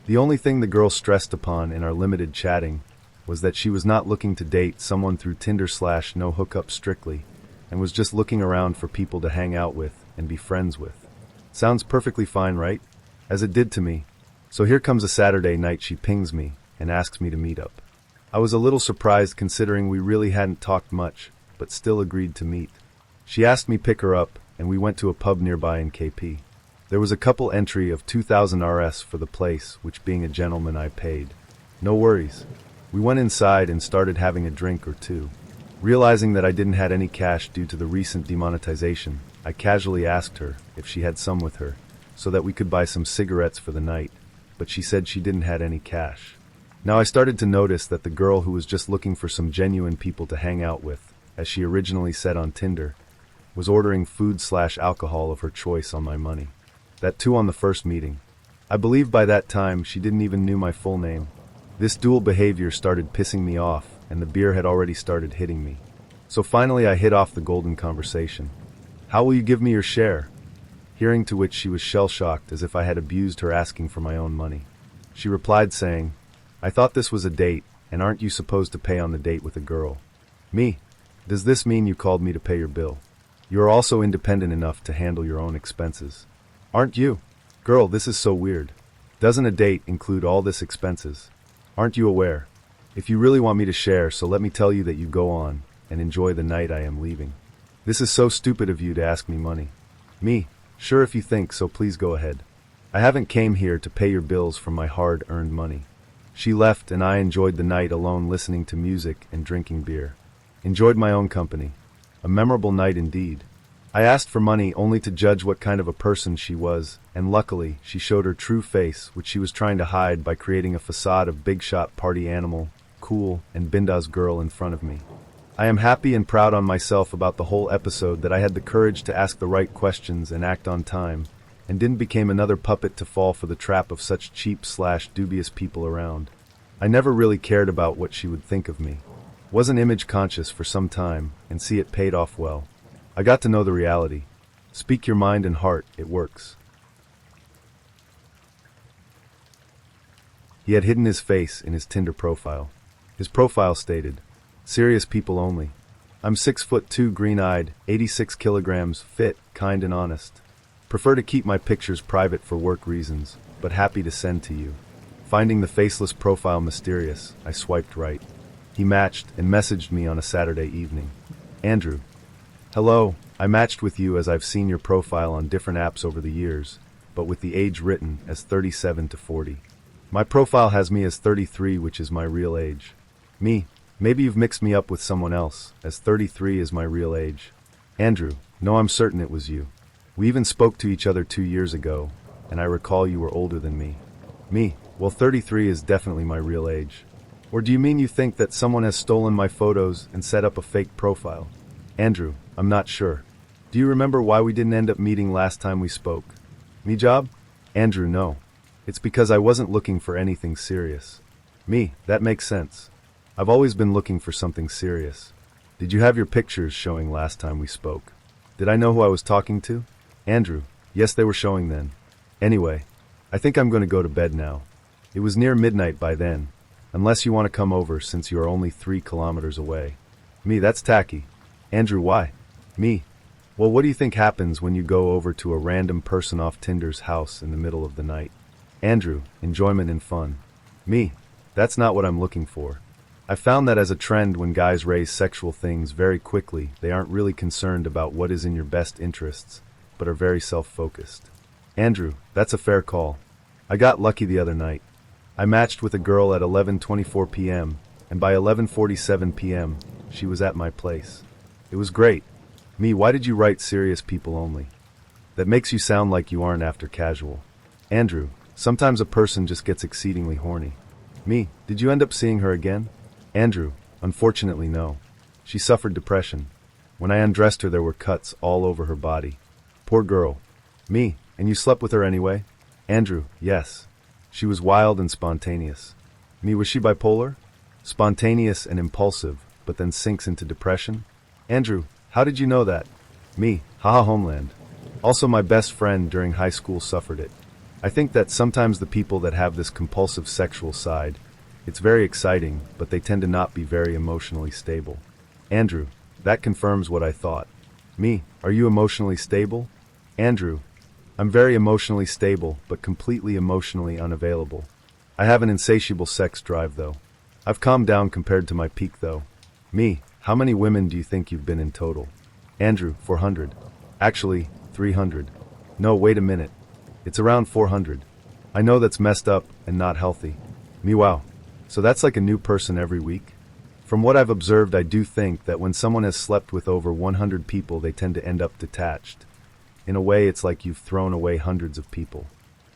The only thing the girl stressed upon in our limited chatting was that she was not looking to date someone through Tinder/no hookup strictly, and was just looking around for people to hang out with and be friends with. Sounds perfectly fine, right? As it did to me. So here comes a Saturday night, she pings me and asks me to meet up. I was a little surprised considering we really hadn't talked much, but still agreed to meet. She asked me pick her up, and we went to a pub nearby in KP. There was a couple entry of 2,000 RS for the place, which being a gentleman I paid. No worries. We went inside and started having a drink or two. Realizing that I didn't have any cash due to the recent demonetization, I casually asked her if she had some with her, so that we could buy some cigarettes for the night, but she said she didn't have any cash. Now I started to notice that the girl who was just looking for some genuine people to hang out with, as she originally said on Tinder, was ordering food/alcohol of her choice on my money. That too on the first meeting. I believe by that time she didn't even knew my full name. This dual behavior started pissing me off, and the beer had already started hitting me. So finally I hit off the golden conversation. How will you give me your share? Hearing to which she was shell-shocked as if I had abused her asking for my own money. She replied saying, I thought this was a date, and aren't you supposed to pay on the date with a girl? Me? Does this mean you called me to pay your bill? You are also independent enough to handle your own expenses. Aren't you? Girl, this is so weird. Doesn't a date include all this expenses? Aren't you aware? If you really want me to share, so let me tell you that you go on and enjoy the night I am leaving. This is so stupid of you to ask me money. Me? Sure, if you think so, please go ahead. I haven't came here to pay your bills from my hard-earned money. She left and I enjoyed the night alone, listening to music and drinking beer. Enjoyed my own company. A memorable night indeed. I asked for money only to judge what kind of a person she was, and luckily she showed her true face, which she was trying to hide by creating a facade of big shot party animal, cool, and bindas girl in front of me. I am happy and proud on myself about the whole episode that I had the courage to ask the right questions and act on time, and didn't become another puppet to fall for the trap of such cheap/dubious people around. I never really cared about what she would think of me. Wasn't image conscious for some time, and see, it paid off well. I got to know the reality. Speak your mind and heart, it works. He had hidden his face in his Tinder profile. His profile stated, serious people only. I'm 6'2", green-eyed, 86 kilograms, fit, kind and honest. Prefer to keep my pictures private for work reasons, but happy to send to you. Finding the faceless profile mysterious, I swiped right. He matched and messaged me on a Saturday evening. Andrew. Hello, I matched with you as I've seen your profile on different apps over the years, but with the age written as 37 to 40. My profile has me as 33, which is my real age. Me, maybe you've mixed me up with someone else, as 33 is my real age. Andrew, no, I'm certain it was you. We even spoke to each other 2 years ago, and I recall you were older than me. Me, well, 33 is definitely my real age. Or do you mean you think that someone has stolen my photos and set up a fake profile? Andrew, I'm not sure. Do you remember why we didn't end up meeting last time we spoke? Me job? Andrew, no. It's because I wasn't looking for anything serious. Me, that makes sense. I've always been looking for something serious. Did you have your pictures showing last time we spoke? Did I know who I was talking to? Andrew, yes, they were showing then. Anyway, I think I'm going to go to bed now. It was near midnight by then, unless you want to come over since you are only 3 kilometers away. Me, that's tacky. Andrew, why? Me, well, what do you think happens when you go over to a random person off Tinder's house in the middle of the night? Andrew, enjoyment and fun. Me, that's not what I'm looking for. I found that as a trend when guys raise sexual things very quickly, they aren't really concerned about what is in your best interests, but are very self-focused. Andrew, that's a fair call. I got lucky the other night. I matched with a girl at 11:24 p.m., and by 11:47 p.m., she was at my place. It was great. Me, why did you write serious people only? That makes you sound like you aren't after casual. Andrew, sometimes a person just gets exceedingly horny. Me, did you end up seeing her again? Andrew, unfortunately no. She suffered depression. When I undressed her there were cuts all over her body. Poor girl. Me, and you slept with her anyway? Andrew, yes. She was wild and spontaneous. Me, was she bipolar? Spontaneous and impulsive, but then sinks into depression? Andrew, how did you know that? Me, haha homeland. Also my best friend during high school suffered it. I think that sometimes the people that have this compulsive sexual side, it's very exciting, but they tend to not be very emotionally stable. Andrew, that confirms what I thought. Me, are you emotionally stable? Andrew, I'm very emotionally stable, but completely emotionally unavailable. I have an insatiable sex drive though. I've calmed down compared to my peak though. Me, how many women do you think you've been in total? Andrew, 400. Actually, 300. No, wait a minute. It's around 400. I know that's messed up and not healthy. Me, wow. So that's like a new person every week? From what I've observed, I do think that when someone has slept with over 100 people, they tend to end up detached. In a way, it's like you've thrown away hundreds of people.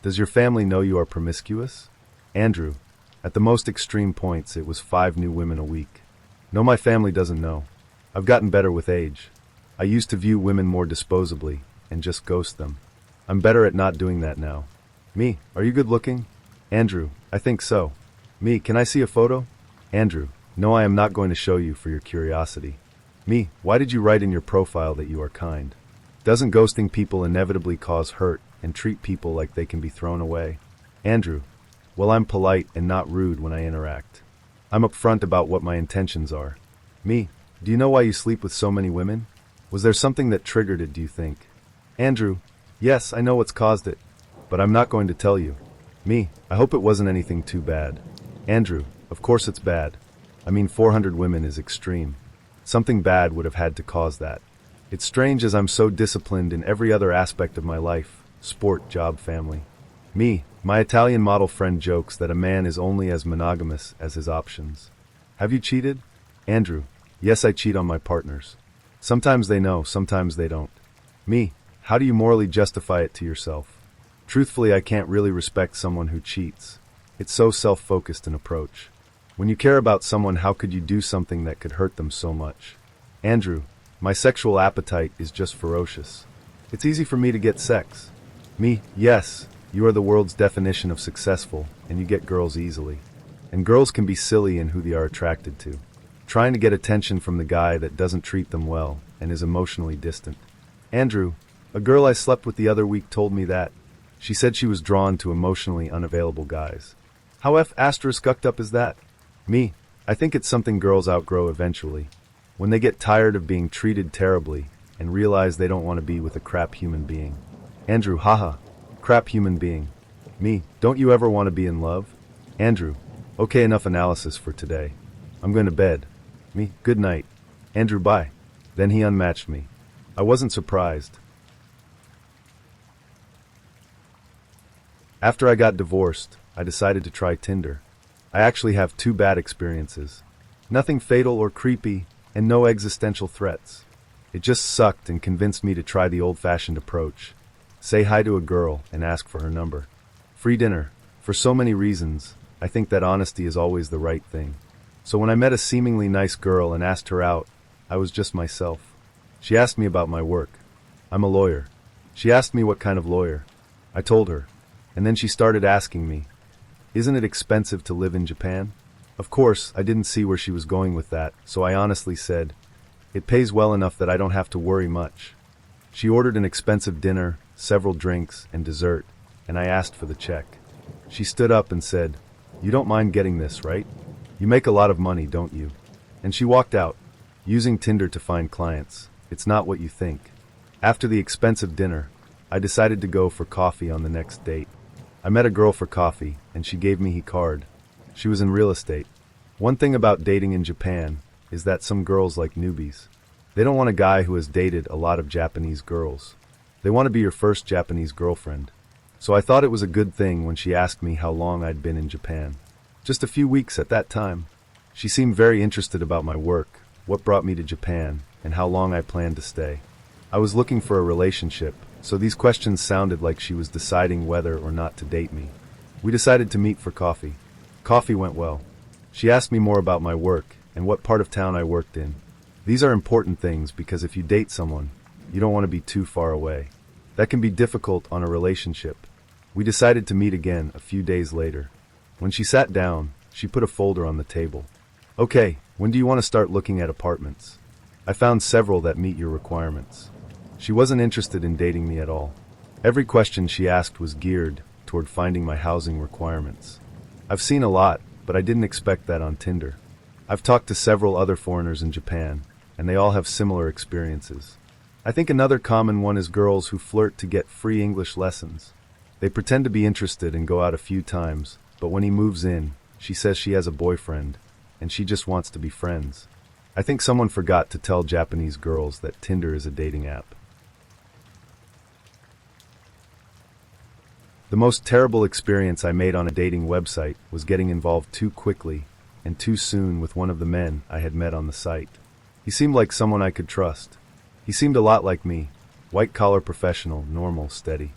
Does your family know you are promiscuous? Andrew, at the most extreme points, it was 5 new women a week. No, my family doesn't know. I've gotten better with age. I used to view women more disposably and just ghost them. I'm better at not doing that now. Me, are you good looking? Andrew, I think so. Me, can I see a photo? Andrew, no, I am not going to show you for your curiosity. Me, why did you write in your profile that you are kind? Doesn't ghosting people inevitably cause hurt and treat people like they can be thrown away? Andrew, well, I'm polite and not rude when I interact. I'm upfront about what my intentions are. Me, do you know why you sleep with so many women? Was there something that triggered it, do you think? Andrew, yes, I know what's caused it, but I'm not going to tell you. Me, I hope it wasn't anything too bad. Andrew, of course it's bad. I mean, 400 women is extreme. Something bad would have had to cause that. It's strange as I'm so disciplined in every other aspect of my life, sport, job, family. Me, my Italian model friend jokes that a man is only as monogamous as his options. Have you cheated? Andrew, yes, I cheat on my partners. Sometimes they know, sometimes they don't. Me, how do you morally justify it to yourself? Truthfully, I can't really respect someone who cheats. It's so self-focused an approach. When you care about someone, how could you do something that could hurt them so much? Andrew, my sexual appetite is just ferocious. It's easy for me to get sex. Me, yes, you are the world's definition of successful, and you get girls easily. And girls can be silly in who they are attracted to. Trying to get attention from the guy that doesn't treat them well and is emotionally distant. Andrew, a girl I slept with the other week told me that. She said she was drawn to emotionally unavailable guys. How ********************* up is that? Me, I think it's something girls outgrow eventually. When they get tired of being treated terribly and realize they don't want to be with a crap human being. Andrew, haha, crap human being. Me, don't you ever want to be in love? Andrew, okay, enough analysis for today. I'm going to bed. Me, good night. Andrew, bye. Then he unmatched me. I wasn't surprised. After I got divorced, I decided to try Tinder. I actually have 2 bad experiences. Nothing fatal or creepy, and no existential threats. It just sucked and convinced me to try the old-fashioned approach. Say hi to a girl and ask for her number. Free dinner. For so many reasons, I think that honesty is always the right thing. So when I met a seemingly nice girl and asked her out, I was just myself. She asked me about my work. I'm a lawyer. She asked me what kind of lawyer. I told her. And then she started asking me, isn't it expensive to live in Japan? Of course, I didn't see where she was going with that, so I honestly said, "It pays well enough that I don't have to worry much." She ordered an expensive dinner, several drinks, and dessert, and I asked for the check. She stood up and said, "You don't mind getting this, right? You make a lot of money, don't you?" And she walked out. Using Tinder to find clients. It's not what you think. After the expensive dinner, I decided to go for coffee on the next date. I met a girl for coffee, and she gave me her card. She was in real estate. One thing about dating in Japan is that some girls like newbies. They don't want a guy who has dated a lot of Japanese girls. They want to be your first Japanese girlfriend. So I thought it was a good thing when she asked me how long I'd been in Japan. Just a few weeks at that time. She seemed very interested about my work, what brought me to Japan, and how long I planned to stay. I was looking for a relationship, so these questions sounded like she was deciding whether or not to date me. We decided to meet for coffee. Coffee went well. She asked me more about my work and what part of town I worked in. These are important things because if you date someone, you don't want to be too far away. That can be difficult on a relationship. We decided to meet again a few days later. When she sat down, she put a folder on the table. "Okay, when do you want to start looking at apartments? I found several that meet your requirements." She wasn't interested in dating me at all. Every question she asked was geared toward finding my housing requirements. I've seen a lot, but I didn't expect that on Tinder. I've talked to several other foreigners in Japan, and they all have similar experiences. I think another common one is girls who flirt to get free English lessons. They pretend to be interested and go out a few times, but when he moves in, she says she has a boyfriend, and she just wants to be friends. I think someone forgot to tell Japanese girls that Tinder is a dating app. The most terrible experience I made on a dating website was getting involved too quickly and too soon with one of the men I had met on the site. He seemed like someone I could trust. He seemed a lot like me, white-collar professional, normal, steady.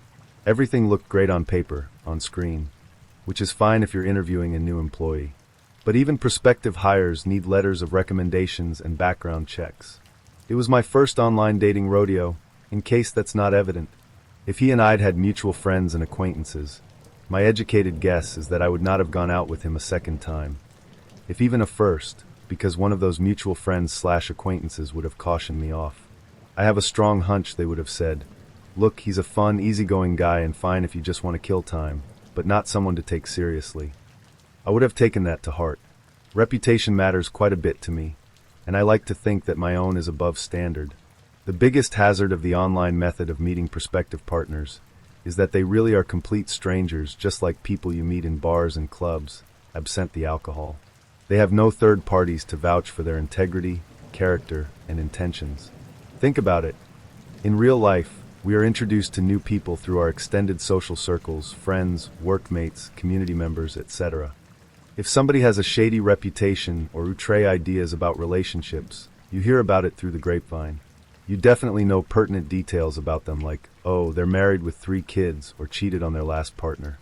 Everything looked great on paper, on screen, which is fine if you're interviewing a new employee. But even prospective hires need letters of recommendations and background checks. It was my first online dating rodeo, in case that's not evident. If he and I'd had mutual friends and acquaintances, my educated guess is that I would not have gone out with him a second time, if even a first, because one of those mutual friends/acquaintances would have cautioned me off. I have a strong hunch they would have said, "Look, he's a fun, easygoing guy and fine if you just want to kill time, but not someone to take seriously." I would have taken that to heart. Reputation matters quite a bit to me, and I like to think that my own is above standard. The biggest hazard of the online method of meeting prospective partners is that they really are complete strangers, just like people you meet in bars and clubs, absent the alcohol. They have no third parties to vouch for their integrity, character, and intentions. Think about it. In real life, we are introduced to new people through our extended social circles, friends, workmates, community members, etc. If somebody has a shady reputation or outre ideas about relationships, you hear about it through the grapevine. You definitely know pertinent details about them like, oh, they're married with 3 kids or cheated on their last partner.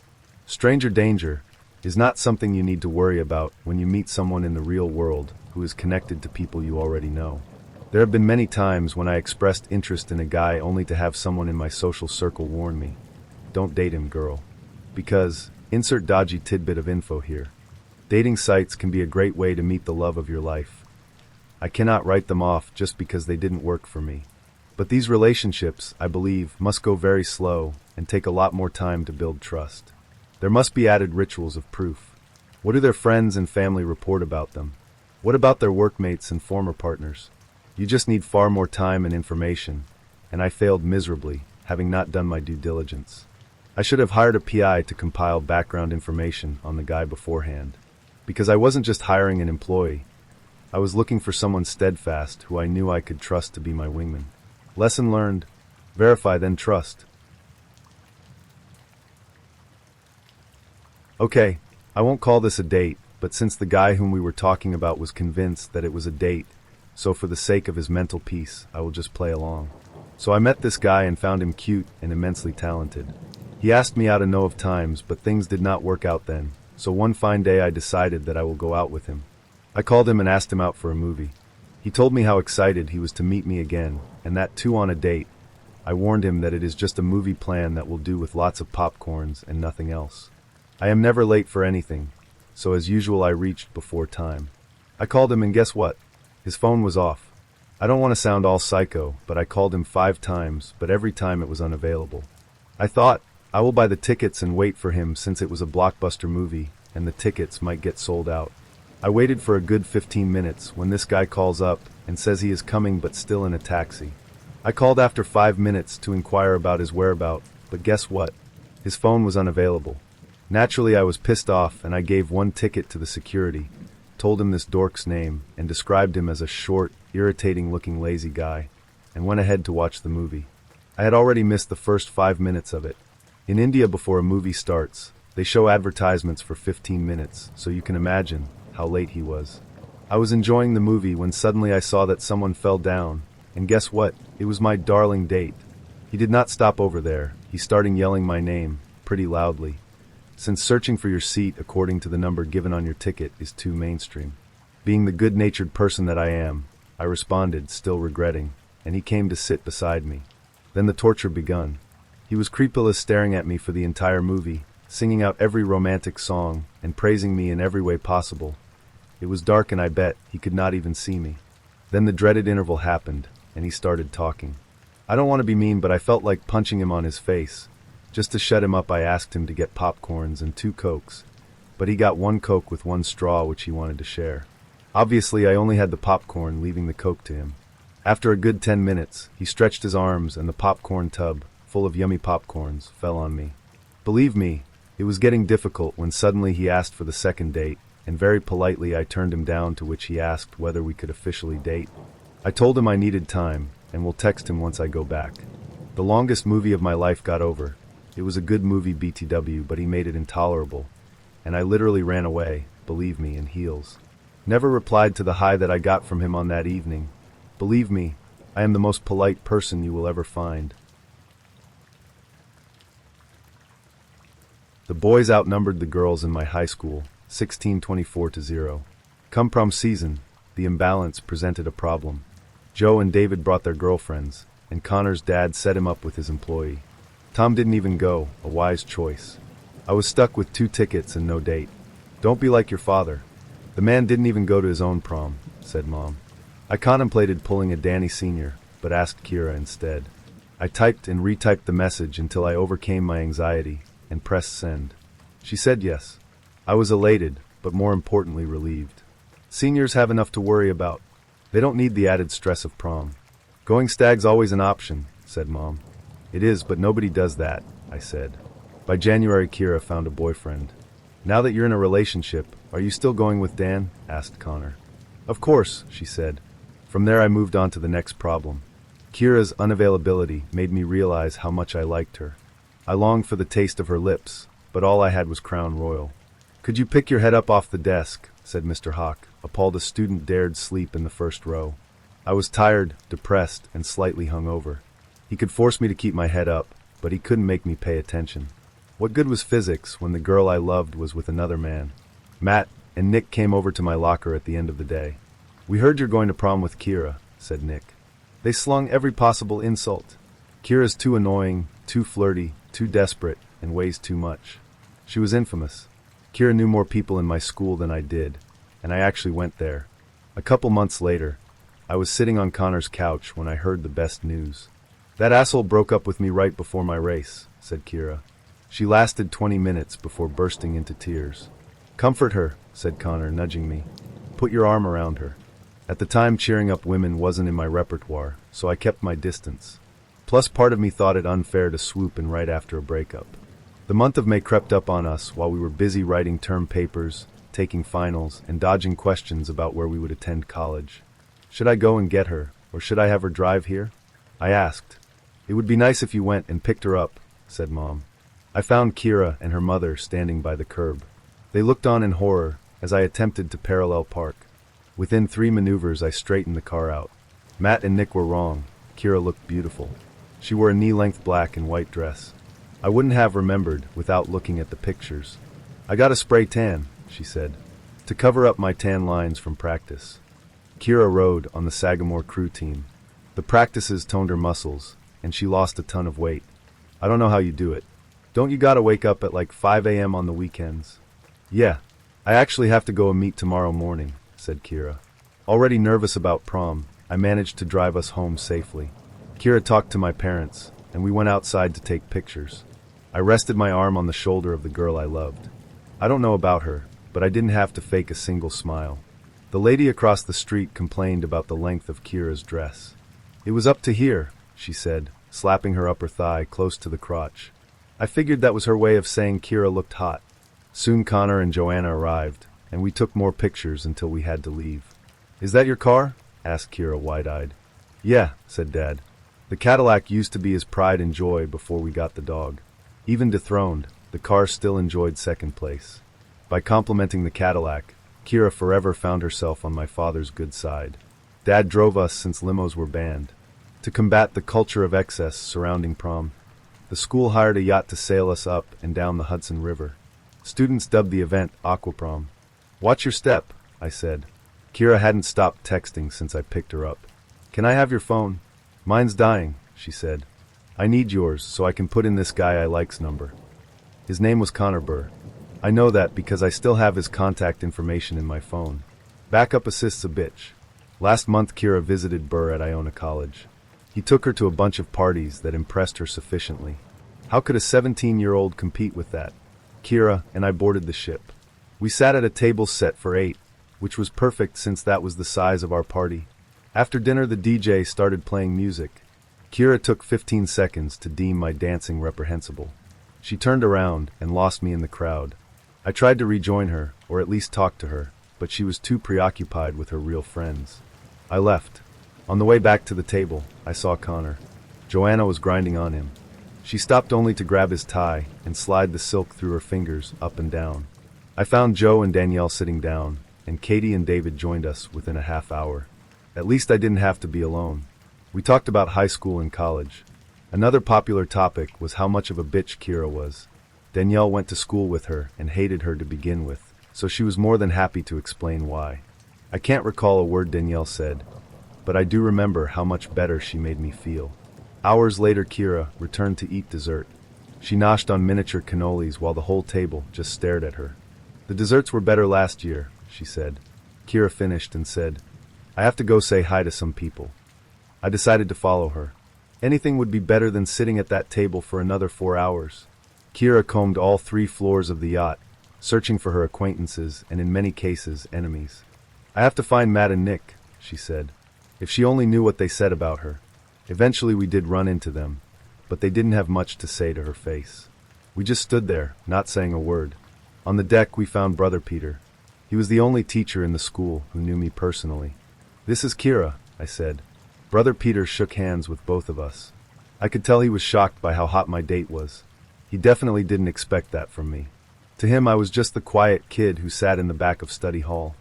Stranger danger is not something you need to worry about when you meet someone in the real world who is connected to people you already know. There have been many times when I expressed interest in a guy only to have someone in my social circle warn me, "Don't date him, girl." Because, insert dodgy tidbit of info here. Dating sites can be a great way to meet the love of your life. I cannot write them off just because they didn't work for me. But these relationships, I believe, must go very slow and take a lot more time to build trust. There must be added rituals of proof. What do their friends and family report about them? What about their workmates and former partners? You just need far more time and information, and I failed miserably, having not done my due diligence. I should have hired a PI to compile background information on the guy beforehand. Because I wasn't just hiring an employee, I was looking for someone steadfast who I knew I could trust to be my wingman. Lesson learned: verify then trust. Okay, I won't call this a date, but since the guy whom we were talking about was convinced that it was a date, so for the sake of his mental peace, I will just play along. So I met this guy and found him cute and immensely talented. He asked me out a know of times, but things did not work out then, so one fine day I decided that I will go out with him. I called him and asked him out for a movie. He told me how excited he was to meet me again, and that too on a date. I warned him that it is just a movie plan that will do with lots of popcorns and nothing else. I am never late for anything, so as usual I reached before time. I called him and guess what? His phone was off. I don't want to sound all psycho, but I called him 5 times, but every time it was unavailable. I thought, I will buy the tickets and wait for him since it was a blockbuster movie, and the tickets might get sold out. I waited for a good 15 minutes when this guy calls up and says he is coming but still in a taxi. I called after 5 minutes to inquire about his whereabouts, but guess what? His phone was unavailable. Naturally I was pissed off and I gave 1 ticket to the security, told him this dork's name, and described him as a short, irritating-looking lazy guy, and went ahead to watch the movie. I had already missed the first 5 minutes of it. In India, before a movie starts, they show advertisements for 15 minutes, so you can imagine how late he was. I was enjoying the movie when suddenly I saw that someone fell down, and guess what? It was my darling date. He did not stop over there. He started yelling my name, pretty loudly. Since searching for your seat according to the number given on your ticket is too mainstream. Being the good-natured person that I am, I responded, still regretting, and he came to sit beside me. Then the torture begun. He was creepily staring at me for the entire movie, singing out every romantic song, and praising me in every way possible. It was dark and I bet he could not even see me. Then the dreaded interval happened, and he started talking. I don't want to be mean, but I felt like punching him on his face. Just to shut him up, I asked him to get popcorns and 2 Cokes, but he got 1 Coke with 1 straw which he wanted to share. Obviously, I only had the popcorn, leaving the Coke to him. After a good 10 minutes, he stretched his arms and the popcorn tub, full of yummy popcorns, fell on me. Believe me, it was getting difficult when suddenly he asked for the second date, and very politely I turned him down, to which he asked whether we could officially date. I told him I needed time, and will text him once I go back. The longest movie of my life got over. It was a good movie BTW, but he made it intolerable, and I literally ran away, believe me, in heels. Never replied to the hi that I got from him on that evening. Believe me, I am the most polite person you will ever find. The boys outnumbered the girls in my high school, 16-24-0. Come prom season, the imbalance presented a problem. Joe and David brought their girlfriends, and Connor's dad set him up with his employee. Tom didn't even go, a wise choice. I was stuck with 2 tickets and no date. Don't be like your father. The man didn't even go to his own prom, said Mom. I contemplated pulling a Danny Sr., but asked Kira instead. I typed and retyped the message until I overcame my anxiety and pressed send. She said yes. I was elated, but more importantly relieved. Seniors have enough to worry about. They don't need the added stress of prom. Going stag's always an option, said Mom. It is, but nobody does that, I said. By January, Kira found a boyfriend. Now that you're in a relationship, are you still going with Dan? Asked Connor. Of course, she said. From there I moved on to the next problem. Kira's unavailability made me realize how much I liked her. I longed for the taste of her lips, but all I had was Crown Royal. Could you pick your head up off the desk? Said Mr. Hawk, appalled a student dared sleep in the first row. I was tired, depressed, and slightly hungover. He could force me to keep my head up, but he couldn't make me pay attention. What good was physics when the girl I loved was with another man? Matt and Nick came over to my locker at the end of the day. We heard you're going to prom with Kira, said Nick. They slung every possible insult. Kira's too annoying, too flirty, too desperate, and weighs too much. She was infamous. Kira knew more people in my school than I did, and I actually went there. A couple months later, I was sitting on Connor's couch when I heard the best news. That asshole broke up with me right before my race, said Kira. She lasted 20 minutes before bursting into tears. Comfort her, said Connor, nudging me. Put your arm around her. At the time, cheering up women wasn't in my repertoire, so I kept my distance. Plus, part of me thought it unfair to swoop in right after a breakup. The month of May crept up on us while we were busy writing term papers, taking finals, and dodging questions about where we would attend college. Should I go and get her, or should I have her drive here? I asked. It would be nice if you went and picked her up, said Mom. I found Kira and her mother standing by the curb. They looked on in horror as I attempted to parallel park. Within 3 maneuvers, I straightened the car out. Matt and Nick were wrong. Kira looked beautiful. She wore a knee-length black and white dress. I wouldn't have remembered without looking at the pictures. I got a spray tan, she said, to cover up my tan lines from practice. Kira rode on the Sagamore crew team. The practices toned her muscles, and she lost a ton of weight. I don't know how you do it. Don't you gotta wake up at like 5 a.m. on the weekends? Yeah, I actually have to go and meet tomorrow morning, said Kira. Already nervous about prom, I managed to drive us home safely. Kira talked to my parents, and we went outside to take pictures. I rested my arm on the shoulder of the girl I loved. I don't know about her, but I didn't have to fake a single smile. The lady across the street complained about the length of Kira's dress. It was up to here, she said, slapping her upper thigh close to the crotch. I figured that was her way of saying Kira looked hot. Soon Connor and Joanna arrived, and we took more pictures until we had to leave. Is that your car? Asked Kira wide-eyed. Yeah, said Dad. The Cadillac used to be his pride and joy before we got the dog. Even dethroned, the car still enjoyed second place. By complimenting the Cadillac, Kira forever found herself on my father's good side. Dad drove us since limos were banned. To combat the culture of excess surrounding prom, the school hired a yacht to sail us up and down the Hudson River. Students dubbed the event Aquaprom. Watch your step, I said. Kira hadn't stopped texting since I picked her up. Can I have your phone? Mine's dying, she said. I need yours so I can put in this guy I like's number. His name was Connor Burr. I know that because I still have his contact information in my phone. Backup assist's a bitch. Last month Kira visited Burr at Iona College. He took her to a bunch of parties that impressed her sufficiently. How could a 17-year-old compete with that? Kira and I boarded the ship. We sat at a table set for 8, which was perfect since that was the size of our party. After dinner the DJ started playing music. Kira took 15 seconds to deem my dancing reprehensible. She turned around and lost me in the crowd. I tried to rejoin her, or at least talk to her, but she was too preoccupied with her real friends. I left. On the way back to the table, I saw Connor. Joanna was grinding on him. She stopped only to grab his tie and slide the silk through her fingers up and down. I found Joe and Danielle sitting down, and Katie and David joined us within a half hour. At least I didn't have to be alone. We talked about high school and college. Another popular topic was how much of a bitch Kira was. Danielle went to school with her and hated her to begin with, so she was more than happy to explain why. I can't recall a word Danielle said, but I do remember how much better she made me feel. Hours later Kira returned to eat dessert. She noshed on miniature cannolis while the whole table just stared at her. The desserts were better last year, she said. Kira finished and said, I have to go say hi to some people. I decided to follow her. Anything would be better than sitting at that table for another 4 hours. Kira combed all 3 floors of the yacht, searching for her acquaintances and in many cases enemies. I have to find Matt and Nick, she said. If she only knew what they said about her. Eventually we did run into them, but they didn't have much to say to her face. We just stood there, not saying a word. On the deck we found Brother Peter. He was the only teacher in the school who knew me personally. This is Kira, I said. Brother Peter shook hands with both of us. I could tell he was shocked by how hot my date was. He definitely didn't expect that from me. To him I was just the quiet kid who sat in the back of study hall.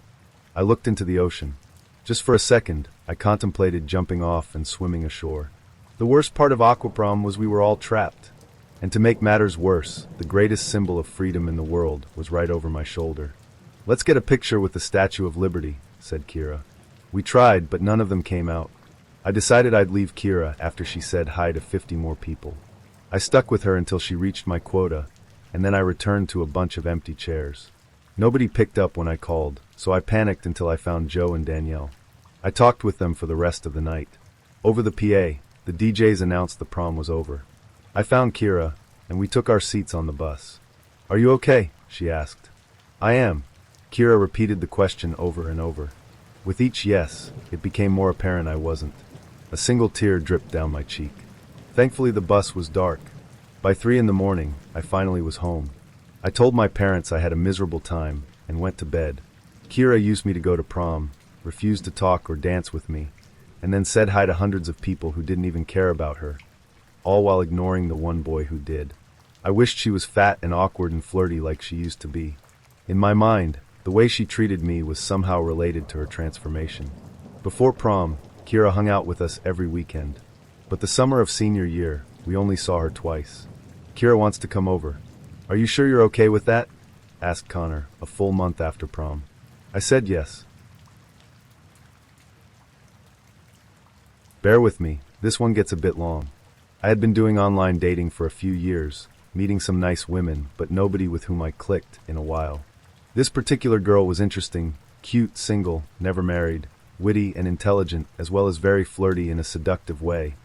I looked into the ocean. Just for a second, I contemplated jumping off and swimming ashore. The worst part of Aquaprom was we were all trapped. And to make matters worse, the greatest symbol of freedom in the world was right over my shoulder. Let's get a picture with the Statue of Liberty, said Kira. We tried, but none of them came out. I decided I'd leave Kira after she said hi to 50 more people. I stuck with her until she reached my quota, and then I returned to a bunch of empty chairs. Nobody picked up when I called, so I panicked until I found Joe and Danielle. I talked with them for the rest of the night. Over the PA, the DJs announced the prom was over. I found Kira, and we took our seats on the bus. Are you okay? She asked. I am. Kira repeated the question over and over. With each yes, it became more apparent I wasn't. A single tear dripped down my cheek. Thankfully the bus was dark. By 3 a.m, I finally was home. I told my parents I had a miserable time and went to bed. Kira used me to go to prom, refused to talk or dance with me, and then said hi to hundreds of people who didn't even care about her, all while ignoring the one boy who did. I wished she was fat and awkward and flirty like she used to be. In my mind, the way she treated me was somehow related to her transformation. Before prom, Kira hung out with us every weekend. But the summer of senior year, we only saw her twice. Kira wants to come over. Are you sure you're okay with that? Asked Connor, a full month after prom. I said yes. Bear with me, this one gets a bit long. I had been doing online dating for a few years, meeting some nice women, but nobody with whom I clicked in a while. This particular girl was interesting, cute, single, never married, witty and intelligent, as well as very flirty in a seductive way.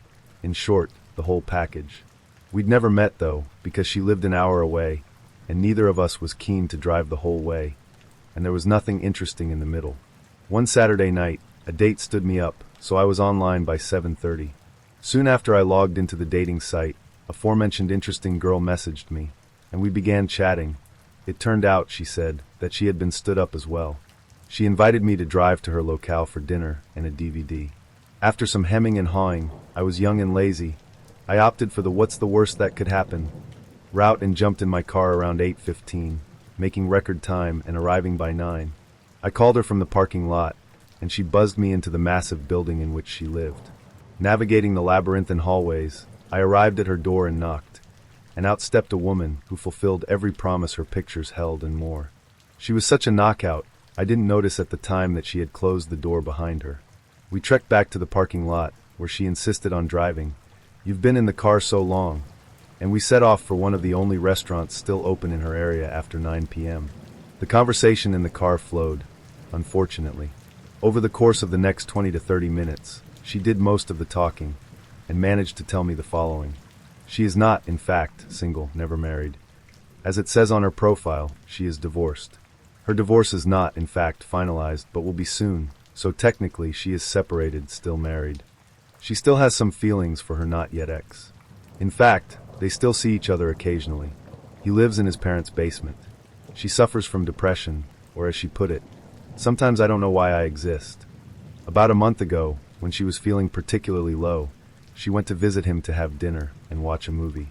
In short, the whole package. We'd never met, though, because she lived an hour away, and neither of us was keen to drive the whole way, and there was nothing interesting in the middle. One Saturday night, a date stood me up, so I was online by 7:30. Soon after I logged into the dating site, aforementioned interesting girl messaged me, and we began chatting. It turned out, she said, that she had been stood up as well. She invited me to drive to her locale for dinner and a DVD. After some hemming and hawing, I was young and lazy. I opted for the what's the worst that could happen route and jumped in my car around 8:15, making record time and arriving by 9. I called her from the parking lot, and she buzzed me into the massive building in which she lived. Navigating the labyrinthine hallways, I arrived at her door and knocked, and out stepped a woman who fulfilled every promise her pictures held and more. She was such a knockout, I didn't notice at the time that she had closed the door behind her. We trekked back to the parking lot, where she insisted on driving. "You've been in the car so long." And we set off for one of the only restaurants still open in her area after 9 p.m. The conversation in the car flowed, unfortunately. Over the course of the next 20 to 30 minutes, she did most of the talking, and managed to tell me the following. She is not, in fact, single, never married. As it says on her profile, she is divorced. Her divorce is not, in fact, finalized, but will be soon, so technically she is separated, still married. She still has some feelings for her not-yet ex. In fact, they still see each other occasionally. He lives in his parents' basement. She suffers from depression, or as she put it, "Sometimes I don't know why I exist." About a month ago, when she was feeling particularly low, she went to visit him to have dinner and watch a movie.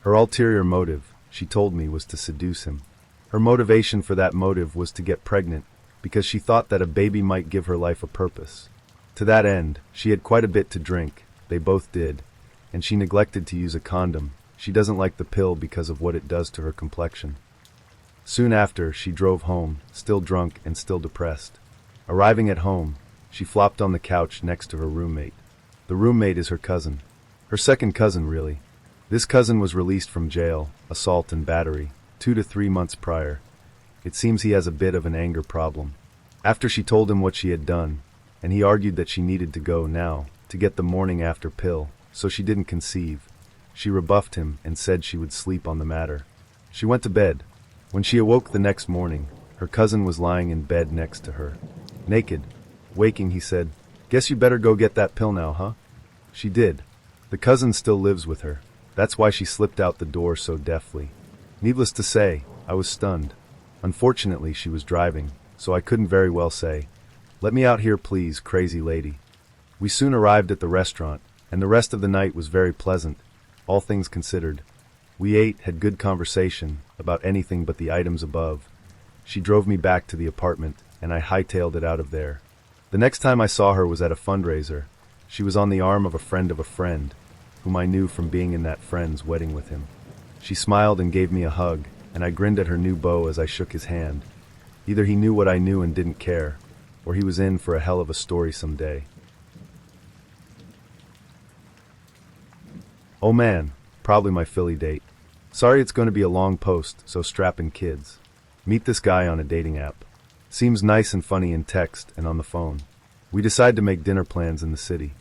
Her ulterior motive, she told me, was to seduce him. Her motivation for that motive was to get pregnant, because she thought that a baby might give her life a purpose. To that end, she had quite a bit to drink, they both did, and she neglected to use a condom. She doesn't like the pill because of what it does to her complexion. Soon after, she drove home, still drunk and still depressed. Arriving at home, she flopped on the couch next to her roommate. The roommate is her cousin. Her second cousin, really. This cousin was released from jail, assault and battery, 2 to 3 months prior. It seems he has a bit of an anger problem. After she told him what she had done, and he argued that she needed to go now, to get the morning after pill, so she didn't conceive, she rebuffed him and said she would sleep on the matter. She went to bed. When she awoke the next morning, her cousin was lying in bed next to her. Naked. Waking, he said, "Guess you better go get that pill now, huh?" She did. The cousin still lives with her. That's why she slipped out the door so deftly. Needless to say, I was stunned. Unfortunately, she was driving, so I couldn't very well say, "Let me out here, please, crazy lady." We soon arrived at the restaurant, and the rest of the night was very pleasant, all things considered. We ate, had good conversation, about anything but the items above. She drove me back to the apartment, and I hightailed it out of there. The next time I saw her was at a fundraiser. She was on the arm of a friend, whom I knew from being in that friend's wedding with him. She smiled and gave me a hug, and I grinned at her new beau as I shook his hand. Either he knew what I knew and didn't care, or he was in for a hell of a story someday. Oh man, probably my Philly date. Sorry it's going to be a long post, so strap in kids. Meet this guy on a dating app. Seems nice and funny in text and on the phone. We decide to make dinner plans in the city.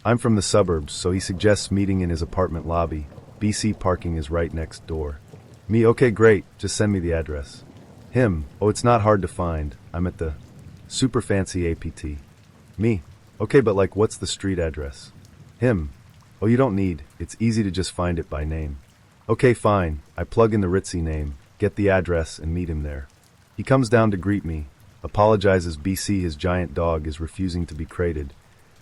I'm from the suburbs, so he suggests meeting in his apartment lobby. BC parking is right next door. Me, okay, great, just send me the address. Him, oh, it's not hard to find. I'm at the super fancy APT. Me, okay, but like what's the street address? Him, oh, you don't need, it's easy to just find it by name. Okay, fine, I plug in the ritzy name, get the address, and meet him there. He comes down to greet me, apologizes BC his giant dog is refusing to be crated,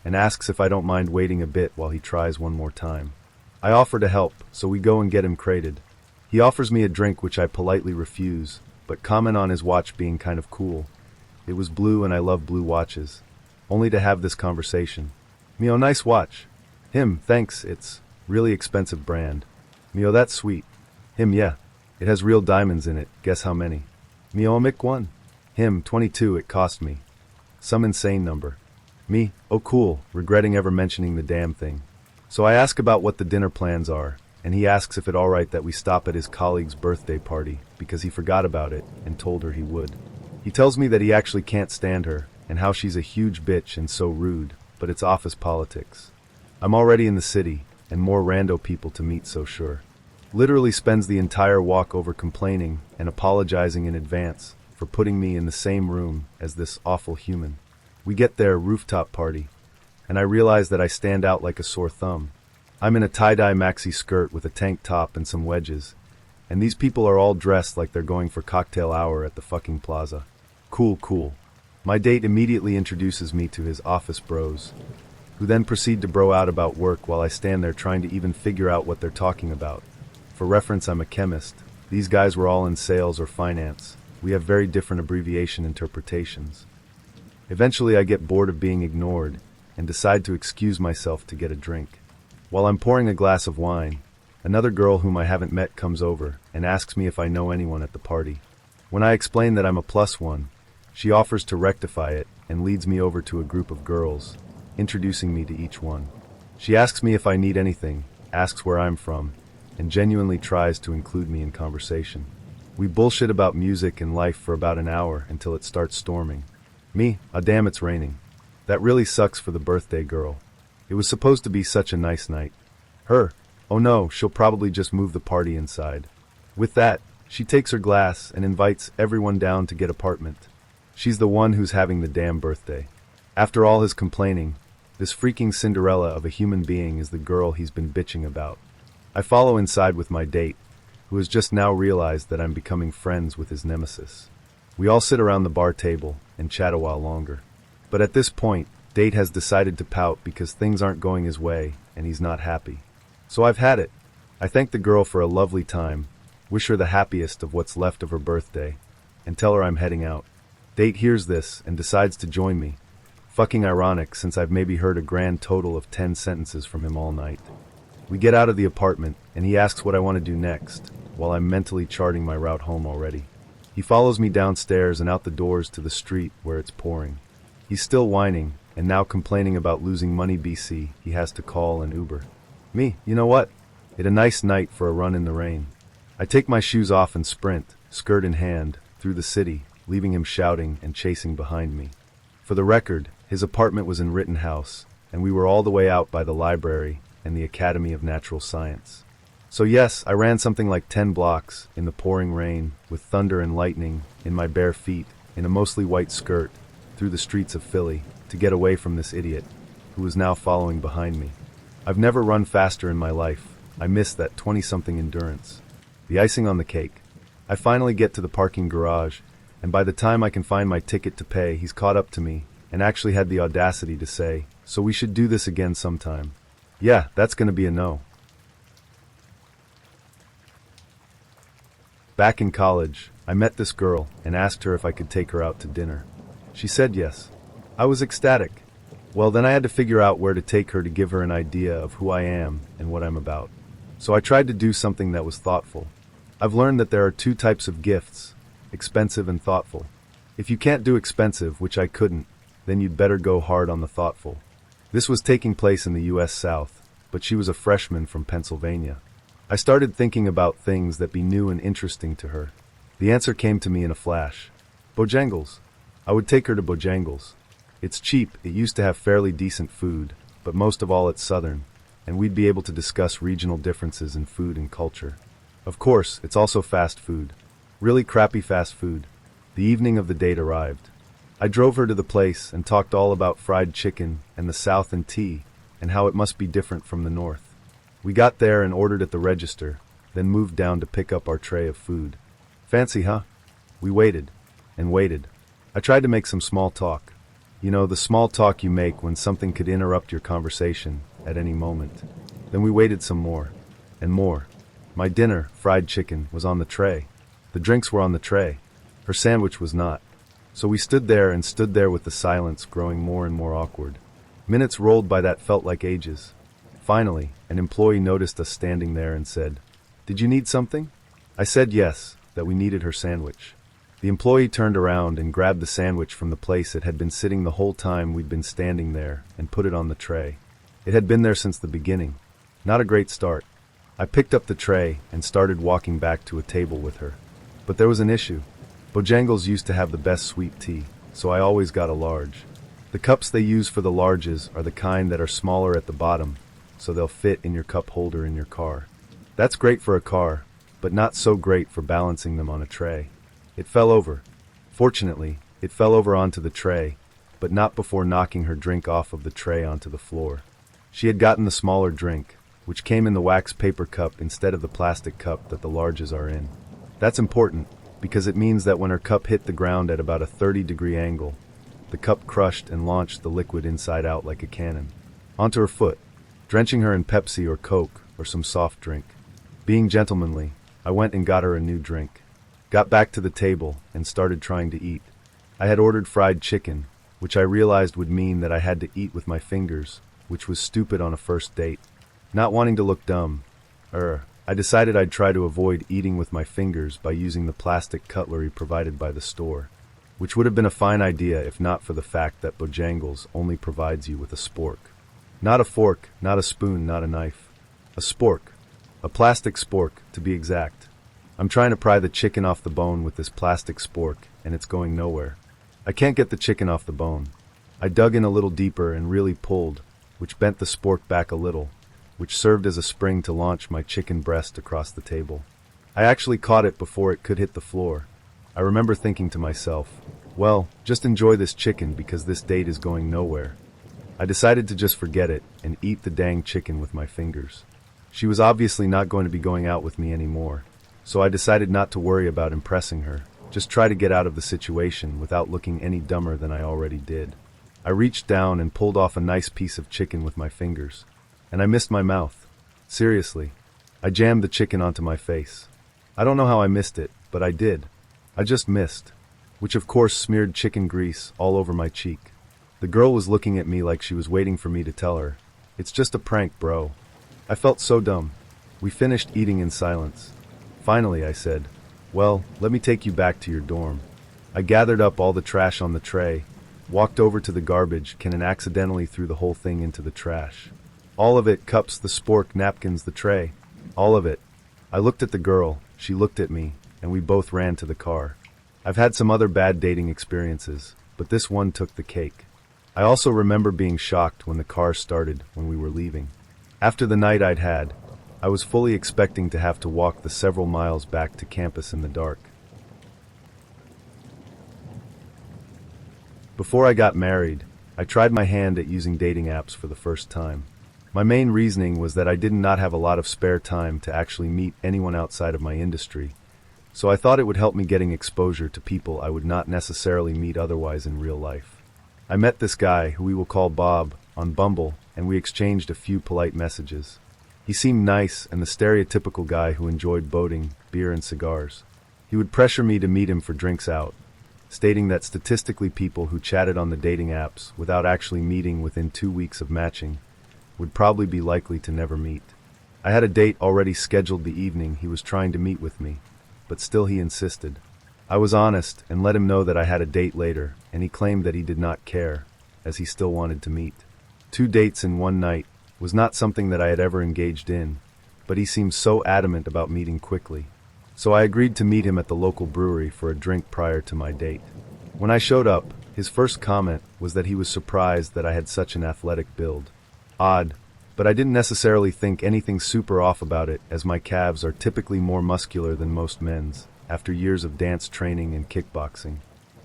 and asks if I don't mind waiting a bit while he tries one more time. I offer to help, so we go and get him crated. He offers me a drink which I politely refuse, but comment on his watch being kind of cool. It was blue and I love blue watches. Only to have this conversation. Me, oh, nice watch. Him, thanks, it's really expensive brand. Me, oh, that's sweet. Him, yeah. It has real diamonds in it, guess how many? Me, oh, Mick 1. Him, 22, it cost me. Some insane number. Me, oh cool, regretting ever mentioning the damn thing. So I ask about what the dinner plans are, and he asks if it's alright that we stop at his colleague's birthday party, because he forgot about it and told her he would. He tells me that he actually can't stand her, and how she's a huge bitch and so rude, but it's office politics. I'm already in the city, and more rando people to meet, so sure. Literally spends the entire walk over complaining and apologizing in advance for putting me in the same room as this awful human. We get there, rooftop party, and I realize that I stand out like a sore thumb. I'm in a tie-dye maxi skirt with a tank top and some wedges, and these people are all dressed like they're going for cocktail hour at the fucking plaza. Cool. My date immediately introduces me to his office bros, who then proceed to bro out about work while I stand there trying to even figure out what they're talking about. For reference, I'm a chemist. These guys were all in sales or finance. We have very different abbreviation interpretations. Eventually I get bored of being ignored and decide to excuse myself to get a drink. While I'm pouring a glass of wine, another girl whom I haven't met comes over and asks me if I know anyone at the party. When I explain that I'm a +1, she offers to rectify it and leads me over to a group of girls, introducing me to each one. She asks me if I need anything, asks where I'm from, and genuinely tries to include me in conversation. We bullshit about music and life for about an hour until it starts storming. Me, damn, it's raining. That really sucks for the birthday girl. It was supposed to be such a nice night. Her, oh no, she'll probably just move the party inside. With that, she takes her glass and invites everyone down to get apartment. She's the one who's having the damn birthday. After all his complaining, this freaking Cinderella of a human being is the girl he's been bitching about. I follow inside with my date, who has just now realized that I'm becoming friends with his nemesis. We all sit around the bar table and chat a while longer. But at this point, date has decided to pout because things aren't going his way and he's not happy. So I've had it. I thank the girl for a lovely time, wish her the happiest of what's left of her birthday, and tell her I'm heading out. Date hears this and decides to join me. Fucking ironic, since I've maybe heard a grand total of 10 sentences from him all night. We get out of the apartment, and he asks what I want to do next, while I'm mentally charting my route home already. He follows me downstairs and out the doors to the street where it's pouring. He's still whining, and now complaining about losing money. BC, he has to call an Uber. Me, you know what? It's a nice night for a run in the rain. I take my shoes off and sprint, skirt in hand, through the city, leaving him shouting and chasing behind me. For the record, his apartment was in Rittenhouse, and we were all the way out by the library and the Academy of Natural Science. So yes, I ran something like 10 blocks in the pouring rain, with thunder and lightning, in my bare feet, in a mostly white skirt, through the streets of Philly, to get away from this idiot, who was now following behind me. I've never run faster in my life. I miss that 20-something endurance. The icing on the cake. I finally get to the parking garage, and by the time I can find my ticket to pay, he's caught up to me, and actually had the audacity to say, "So we should do this again sometime." Yeah, that's gonna be a no. Back in college, I met this girl and asked her if I could take her out to dinner. She said yes. I was ecstatic. Well, then I had to figure out where to take her to give her an idea of who I am and what I'm about. So I tried to do something that was thoughtful. I've learned that there are two types of gifts, expensive and thoughtful. If you can't do expensive, which I couldn't, then you'd better go hard on the thoughtful. This was taking place in the US South, but she was a freshman from Pennsylvania. I started thinking about things that be new and interesting to her. The answer came to me in a flash. Bojangles. I would take her to Bojangles. It's cheap, it used to have fairly decent food, but most of all it's southern, and we'd be able to discuss regional differences in food and culture. Of course, it's also fast food. Really crappy fast food. The evening of the date arrived. I drove her to the place and talked all about fried chicken and the South and tea, and how it must be different from the North. We got there and ordered at the register, then moved down to pick up our tray of food. Fancy, huh? We waited, and waited. I tried to make some small talk. You know, the small talk you make when something could interrupt your conversation at any moment. Then we waited some more, and more. My dinner, fried chicken, was on the tray. The drinks were on the tray. Her sandwich was not. So we stood there with the silence growing more and more awkward. Minutes rolled by that felt like ages. Finally, an employee noticed us standing there and said, "Did you need something?" I said yes, that we needed her sandwich. The employee turned around and grabbed the sandwich from the place it had been sitting the whole time we'd been standing there and put it on the tray. It had been there since the beginning. Not a great start. I picked up the tray and started walking back to a table with her. But there was an issue. Bojangles used to have the best sweet tea, so I always got a large. The cups they use for the larges are the kind that are smaller at the bottom, so they'll fit in your cup holder in your car. That's great for a car, but not so great for balancing them on a tray. It fell over. Fortunately, it fell over onto the tray, but not before knocking her drink off of the tray onto the floor. She had gotten the smaller drink, which came in the wax paper cup instead of the plastic cup that the larges are in. That's important, because it means that when her cup hit the ground at about a 30-degree angle, the cup crushed and launched the liquid inside out like a cannon. Onto her foot, drenching her in Pepsi or Coke or some soft drink. Being gentlemanly, I went and got her a new drink. Got back to the table and started trying to eat. I had ordered fried chicken, which I realized would mean that I had to eat with my fingers, which was stupid on a first date. Not wanting to look dumb, I decided I'd try to avoid eating with my fingers by using the plastic cutlery provided by the store, which would have been a fine idea if not for the fact that Bojangles only provides you with a spork. Not a fork, not a spoon, not a knife. A spork. A plastic spork, to be exact. I'm trying to pry the chicken off the bone with this plastic spork, and it's going nowhere. I can't get the chicken off the bone. I dug in a little deeper and really pulled, which bent the spork back a little, which served as a spring to launch my chicken breast across the table. I actually caught it before it could hit the floor. I remember thinking to myself, well, just enjoy this chicken because this date is going nowhere. I decided to just forget it and eat the dang chicken with my fingers. She was obviously not going to be going out with me anymore, so I decided not to worry about impressing her, just try to get out of the situation without looking any dumber than I already did. I reached down and pulled off a nice piece of chicken with my fingers, and I missed my mouth. Seriously, I jammed the chicken onto my face. I don't know how I missed it, but I did. I just missed, which of course smeared chicken grease all over my cheek. The girl was looking at me like she was waiting for me to tell her, "It's just a prank, bro." I felt so dumb. We finished eating in silence. Finally, I said, "Well, let me take you back to your dorm." I gathered up all the trash on the tray, walked over to the garbage can and accidentally threw the whole thing into the trash. All of it, cups, the spork, napkins, the tray. All of it. I looked at the girl, she looked at me, and we both ran to the car. I've had some other bad dating experiences, but this one took the cake. I also remember being shocked when the car started when we were leaving. After the night I'd had, I was fully expecting to have to walk the several miles back to campus in the dark. Before I got married, I tried my hand at using dating apps for the first time. My main reasoning was that I did not have a lot of spare time to actually meet anyone outside of my industry, so I thought it would help me getting exposure to people I would not necessarily meet otherwise in real life. I met this guy, who we will call Bob, on Bumble, and we exchanged a few polite messages. He seemed nice and the stereotypical guy who enjoyed boating, beer, and cigars. He would pressure me to meet him for drinks out, stating that statistically people who chatted on the dating apps without actually meeting within 2 weeks of matching would probably be likely to never meet. I had a date already scheduled the evening he was trying to meet with me, but still he insisted. I was honest and let him know that I had a date later, and he claimed that he did not care, as he still wanted to meet. 2 dates in one night was not something that I had ever engaged in, but he seemed so adamant about meeting quickly. So I agreed to meet him at the local brewery for a drink prior to my date. When I showed up, his first comment was that he was surprised that I had such an athletic build. Odd, but I didn't necessarily think anything super off about it, as my calves are typically more muscular than most men's, after years of dance training and kickboxing.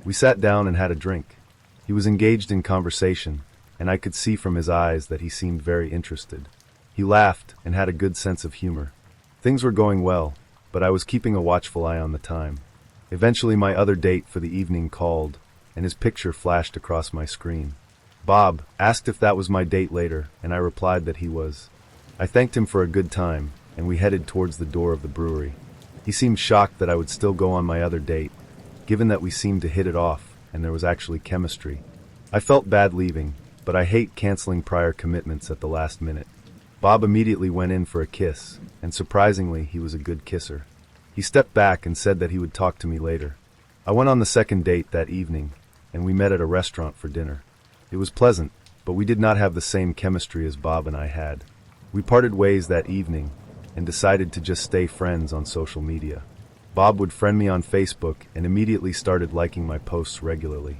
We sat down and had a drink. He was engaged in conversation, and I could see from his eyes that he seemed very interested. He laughed and had a good sense of humor. Things were going well, but I was keeping a watchful eye on the time. Eventually my other date for the evening called, and his picture flashed across my screen. Bob asked if that was my date later, and I replied that he was. I thanked him for a good time, and we headed towards the door of the brewery. He seemed shocked that I would still go on my other date, given that we seemed to hit it off, and there was actually chemistry. I felt bad leaving, but I hate canceling prior commitments at the last minute. Bob immediately went in for a kiss, and surprisingly, he was a good kisser. He stepped back and said that he would talk to me later. I went on the second date that evening, and we met at a restaurant for dinner. It was pleasant, but we did not have the same chemistry as Bob and I had. We parted ways that evening, and decided to just stay friends on social media. Bob would friend me on Facebook and immediately started liking my posts regularly.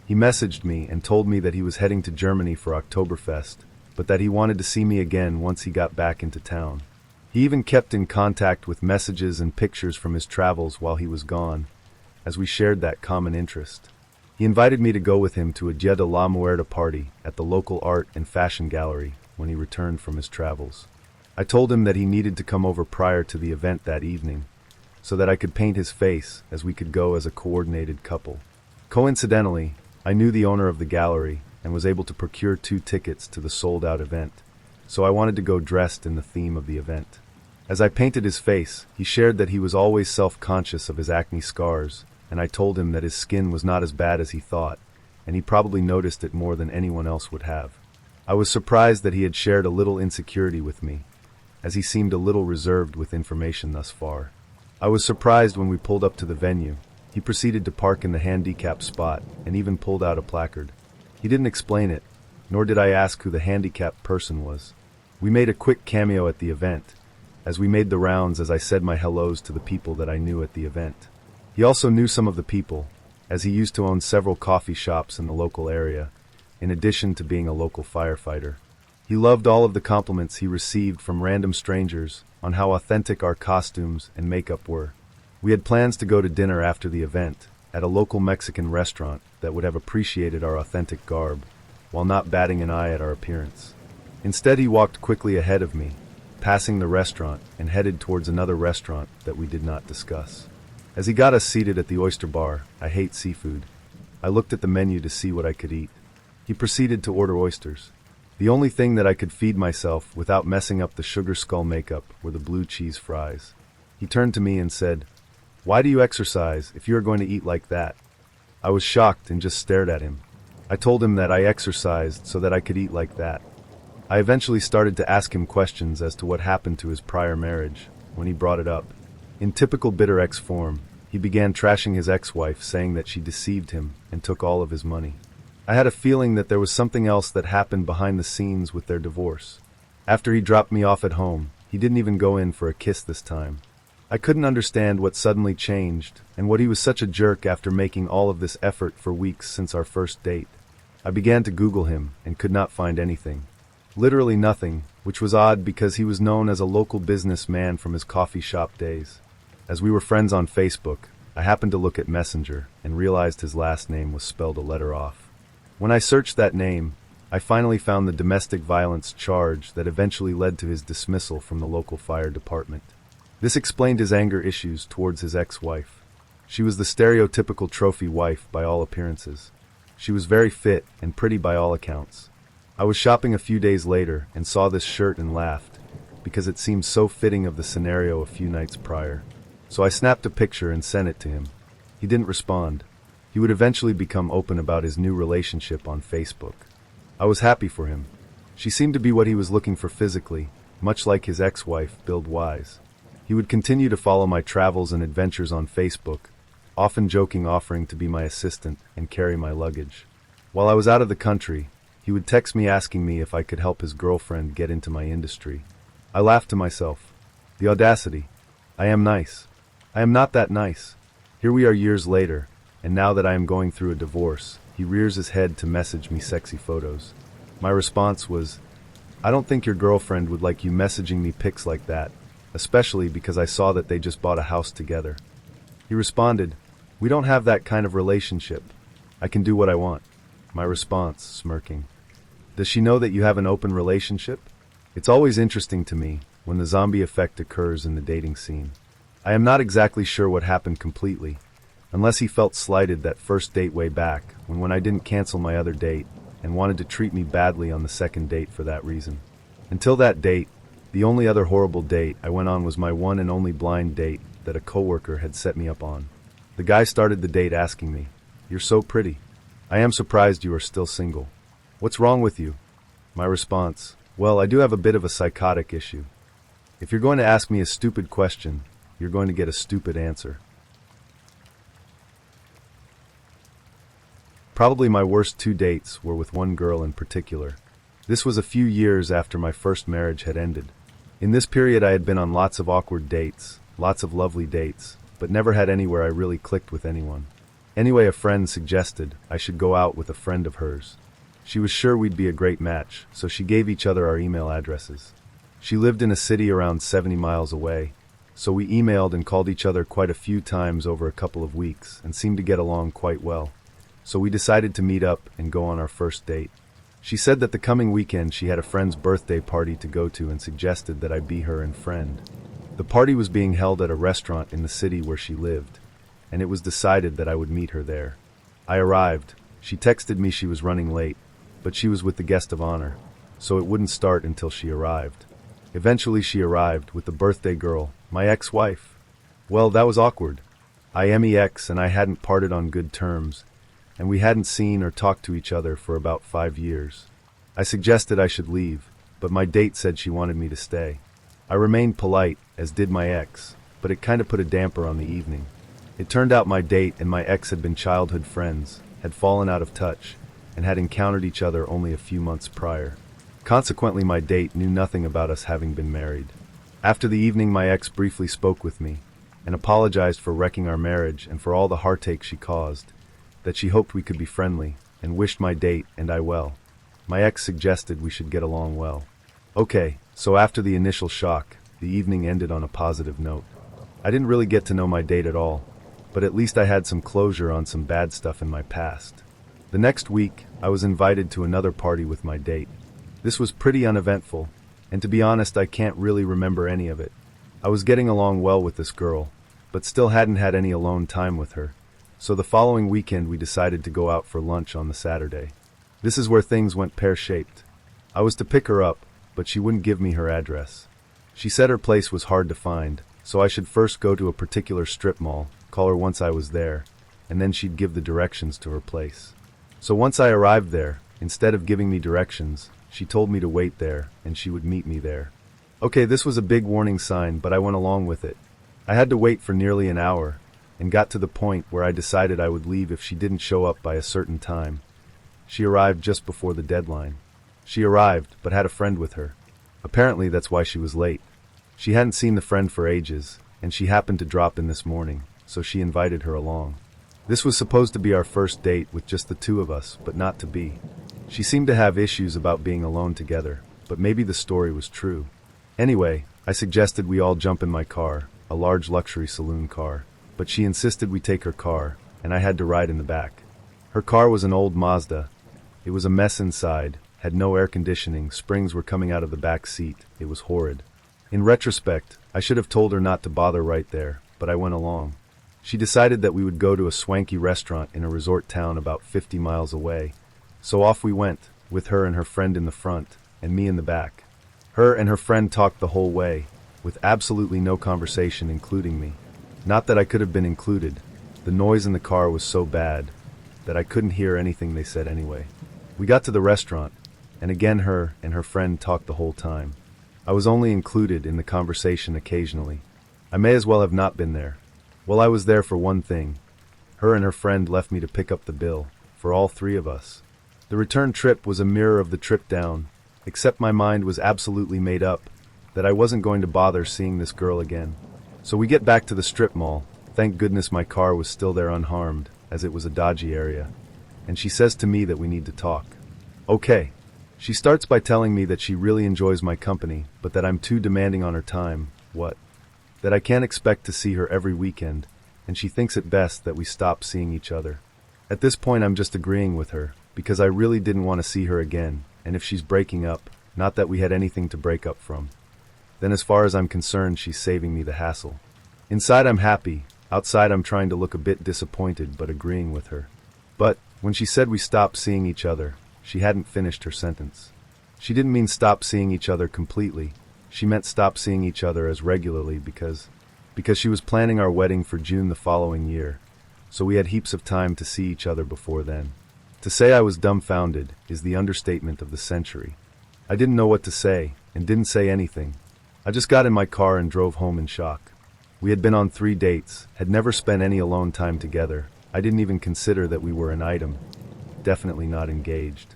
He messaged me and told me that he was heading to Germany for Oktoberfest, but that he wanted to see me again once he got back into town. He even kept in contact with messages and pictures from his travels while he was gone, as we shared that common interest. He invited me to go with him to a Dia de la Muerta party at the local art and fashion gallery when he returned from his travels. I told him that he needed to come over prior to the event that evening, so that I could paint his face as we could go as a coordinated couple. Coincidentally, I knew the owner of the gallery and was able to procure 2 tickets to the sold-out event, so I wanted to go dressed in the theme of the event. As I painted his face, he shared that he was always self-conscious of his acne scars, and I told him that his skin was not as bad as he thought, and he probably noticed it more than anyone else would have. I was surprised that he had shared a little insecurity with me, as he seemed a little reserved with information thus far. I was surprised when we pulled up to the venue. He proceeded to park in the handicapped spot and even pulled out a placard. He didn't explain it, nor did I ask who the handicapped person was. We made a quick cameo at the event, as we made the rounds as I said my hellos to the people that I knew at the event. He also knew some of the people, as he used to own several coffee shops in the local area, in addition to being a local firefighter. He loved all of the compliments he received from random strangers on how authentic our costumes and makeup were. We had plans to go to dinner after the event at a local Mexican restaurant that would have appreciated our authentic garb, while not batting an eye at our appearance. Instead, he walked quickly ahead of me, passing the restaurant and headed towards another restaurant that we did not discuss. As he got us seated at the oyster bar, I hate seafood. I looked at the menu to see what I could eat. He proceeded to order oysters. The only thing that I could feed myself without messing up the sugar skull makeup were the blue cheese fries. He turned to me and said, "Why do you exercise if you are going to eat like that?" I was shocked and just stared at him. I told him that I exercised so that I could eat like that. I eventually started to ask him questions as to what happened to his prior marriage when he brought it up. In typical bitter ex form, he began trashing his ex-wife, saying that she deceived him and took all of his money. I had a feeling that there was something else that happened behind the scenes with their divorce. After he dropped me off at home, he didn't even go in for a kiss this time. I couldn't understand what suddenly changed and what he was such a jerk after making all of this effort for weeks since our first date. I began to Google him and could not find anything. Literally nothing, which was odd because he was known as a local businessman from his coffee shop days. As we were friends on Facebook, I happened to look at Messenger and realized his last name was spelled a letter off. When I searched that name, I finally found the domestic violence charge that eventually led to his dismissal from the local fire department. This explained his anger issues towards his ex-wife. She was the stereotypical trophy wife by all appearances. She was very fit and pretty by all accounts. I was shopping a few days later and saw this shirt and laughed, because it seemed so fitting of the scenario a few nights prior. So I snapped a picture and sent it to him. He didn't respond. He would eventually become open about his new relationship on Facebook. I was happy for him. She seemed to be what he was looking for physically, much like his ex-wife, Build Wise. He would continue to follow my travels and adventures on Facebook, often joking offering to be my assistant and carry my luggage. While I was out of the country, he would text me asking me if I could help his girlfriend get into my industry. I laughed to myself. The audacity. I am nice. I am not that nice. Here we are years later, and now that I am going through a divorce, he rears his head to message me sexy photos. My response was, "I don't think your girlfriend would like you messaging me pics like that, especially because I saw that they just bought a house together." He responded, "We don't have that kind of relationship. I can do what I want." My response, smirking, "Does she know that you have an open relationship?" It's always interesting to me when the zombie effect occurs in the dating scene. I am not exactly sure what happened completely, unless he felt slighted that first date way back when I didn't cancel my other date and wanted to treat me badly on the second date for that reason. Until that date, the only other horrible date I went on was my one and only blind date that a coworker had set me up on. The guy started the date asking me, "You're so pretty. I am surprised you are still single. What's wrong with you?" My response, "Well, I do have a bit of a psychotic issue. If you're going to ask me a stupid question, you're going to get a stupid answer." Probably my worst 2 dates were with one girl in particular. This was a few years after my first marriage had ended. In this period I had been on lots of awkward dates, lots of lovely dates, but never had anywhere I really clicked with anyone. Anyway, a friend suggested I should go out with a friend of hers. She was sure we'd be a great match, so she gave each other our email addresses. She lived in a city around 70 miles away, so we emailed and called each other quite a few times over a couple of weeks and seemed to get along quite well. So we decided to meet up and go on our first date. She said that the coming weekend she had a friend's birthday party to go to and suggested that I be her and friend. The party was being held at a restaurant in the city where she lived, and it was decided that I would meet her there. I arrived. She texted me she was running late, but she was with the guest of honor, so it wouldn't start until she arrived. Eventually she arrived with the birthday girl, my ex-wife. Well, that was awkward. I am ex and I hadn't parted on good terms, and we hadn't seen or talked to each other for about 5 years. I suggested I should leave, but my date said she wanted me to stay. I remained polite, as did my ex, but it kind of put a damper on the evening. It turned out my date and my ex had been childhood friends, had fallen out of touch, and had encountered each other only a few months prior. Consequently, my date knew nothing about us having been married. After the evening, my ex briefly spoke with me and apologized for wrecking our marriage and for all the heartache she caused, that she hoped we could be friendly, and wished my date and I well. My ex suggested we should get along well. Okay, so after the initial shock, the evening ended on a positive note. I didn't really get to know my date at all, but at least I had some closure on some bad stuff in my past. The next week, I was invited to another party with my date. This was pretty uneventful, and to be honest, I can't really remember any of it. I was getting along well with this girl, but still hadn't had any alone time with her. So the following weekend we decided to go out for lunch on the Saturday. This is where things went pear-shaped. I was to pick her up, but she wouldn't give me her address. She said her place was hard to find, so I should first go to a particular strip mall, call her once I was there, and then she'd give the directions to her place. So once I arrived there, instead of giving me directions, she told me to wait there, and she would meet me there. Okay, this was a big warning sign, but I went along with it. I had to wait for nearly an hour, and got to the point where I decided I would leave if she didn't show up by a certain time. She arrived just before the deadline. She arrived, but had a friend with her. Apparently that's why she was late. She hadn't seen the friend for ages, and she happened to drop in this morning, so she invited her along. This was supposed to be our first date with just the two of us, but not to be. She seemed to have issues about being alone together, but maybe the story was true. Anyway, I suggested we all jump in my car, a large luxury saloon car, but she insisted we take her car, and I had to ride in the back. Her car was an old Mazda. It was a mess inside, had no air conditioning, springs were coming out of the back seat. It was horrid. In retrospect, I should have told her not to bother right there, but I went along. She decided that we would go to a swanky restaurant in a resort town about 50 miles away. So off we went, with her and her friend in the front, and me in the back. Her and her friend talked the whole way, with absolutely no conversation including me. Not that I could have been included. The noise in the car was so bad that I couldn't hear anything they said anyway. We got to the restaurant, and again her and her friend talked the whole time. I was only included in the conversation occasionally. I may as well have not been there. Well, I was there for one thing. Her and her friend left me to pick up the bill, for all three of us. The return trip was a mirror of the trip down, except my mind was absolutely made up that I wasn't going to bother seeing this girl again. So we get back to the strip mall. Thank goodness my car was still there unharmed, as it was a dodgy area. And she says to me that we need to talk. Okay. She starts by telling me that she really enjoys my company, but that I'm too demanding on her time. What? That I can't expect to see her every weekend, and she thinks it best that we stop seeing each other. At this point I'm just agreeing with her, because I really didn't want to see her again, and if she's breaking up, not that we had anything to break up from, then as far as I'm concerned she's saving me the hassle. Inside I'm happy, outside I'm trying to look a bit disappointed but agreeing with her. But, when she said we stop seeing each other, she hadn't finished her sentence. She didn't mean stop seeing each other completely. She meant stop seeing each other as regularly because she was planning our wedding for June the following year, so we had heaps of time to see each other before then. To say I was dumbfounded is the understatement of the century. I didn't know what to say, and didn't say anything. I just got in my car and drove home in shock. We had been on 3 dates, had never spent any alone time together. I didn't even consider that we were an item. Definitely not engaged.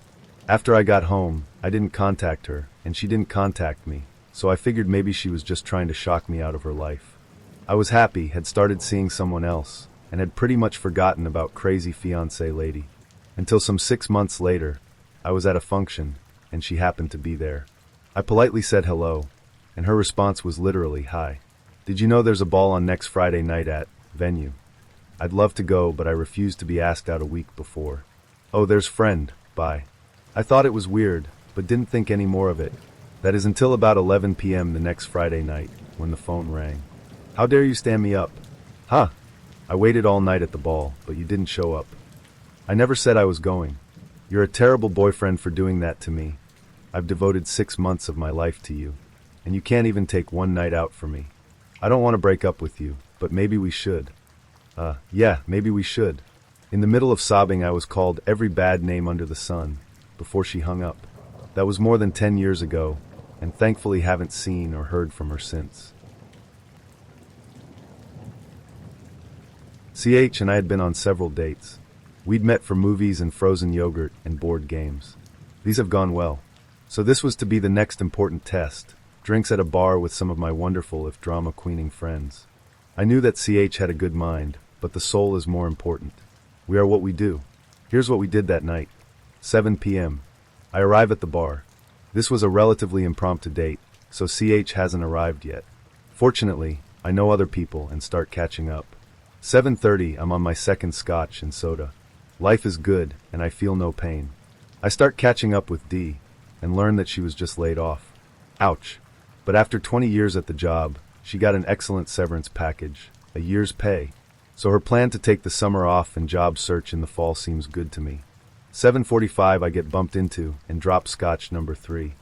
After I got home, I didn't contact her, and she didn't contact me, so I figured maybe she was just trying to shock me out of her life. I was happy, had started seeing someone else, and had pretty much forgotten about crazy fiancé lady. Until some 6 months later, I was at a function, and she happened to be there. I politely said hello, and her response was literally, "Hi. Did you know there's a ball on next Friday night at venue? I'd love to go, but I refused to be asked out a week before. Oh, there's friend, bye." I thought it was weird, but didn't think any more of it. That is until about 11 p.m. the next Friday night, when the phone rang. "How dare you stand me up?" "Huh. I waited all night at the ball, but you didn't show up." "I never said I was going. You're a terrible boyfriend for doing that to me. I've devoted 6 months of my life to you, and you can't even take one night out for me. I don't want to break up with you, but maybe we should." Yeah, maybe we should." In the middle of sobbing, I was called every bad name under the sun, before she hung up. That was more than 10 years ago, and thankfully haven't seen or heard from her since. CH and I had been on several dates. We'd met for movies and frozen yogurt and board games. These have gone well. So this was to be the next important test, drinks at a bar with some of my wonderful, if drama-queening friends. I knew that CH had a good mind, but the soul is more important. We are what we do. Here's what we did that night. 7 p.m. I arrive at the bar. This was a relatively impromptu date, so CH hasn't arrived yet. Fortunately, I know other people and start catching up. 7:30, I'm on my second scotch and soda. Life is good, and I feel no pain. I start catching up with D, and learn that she was just laid off. Ouch. But after 20 years at the job, she got an excellent severance package, a year's pay. So her plan to take the summer off and job search in the fall seems good to me. 7:45, I get bumped into and drop scotch number 3.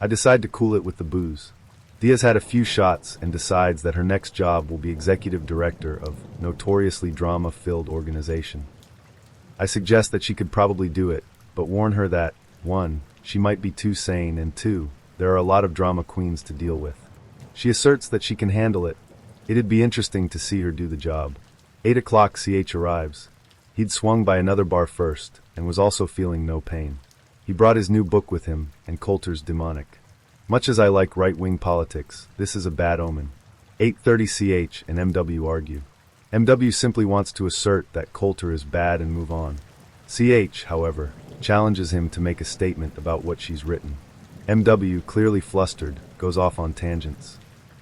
I decide to cool it with the booze. Dia's had a few shots and decides that her next job will be executive director of notoriously drama-filled organization. I suggest that she could probably do it, but warn her that, 1, she might be too sane, and 2, there are a lot of drama queens to deal with. She asserts that she can handle it. It'd be interesting to see her do the job. 8 o'clock, CH arrives. He'd swung by another bar first, and was also feeling no pain. He brought his new book with him, and Coulter's Demonic. Much as I like right-wing politics, this is a bad omen. 8:30, CH and MW argue. MW simply wants to assert that Coulter is bad and move on. CH, however, challenges him to make a statement about what she's written. MW, clearly flustered, goes off on tangents.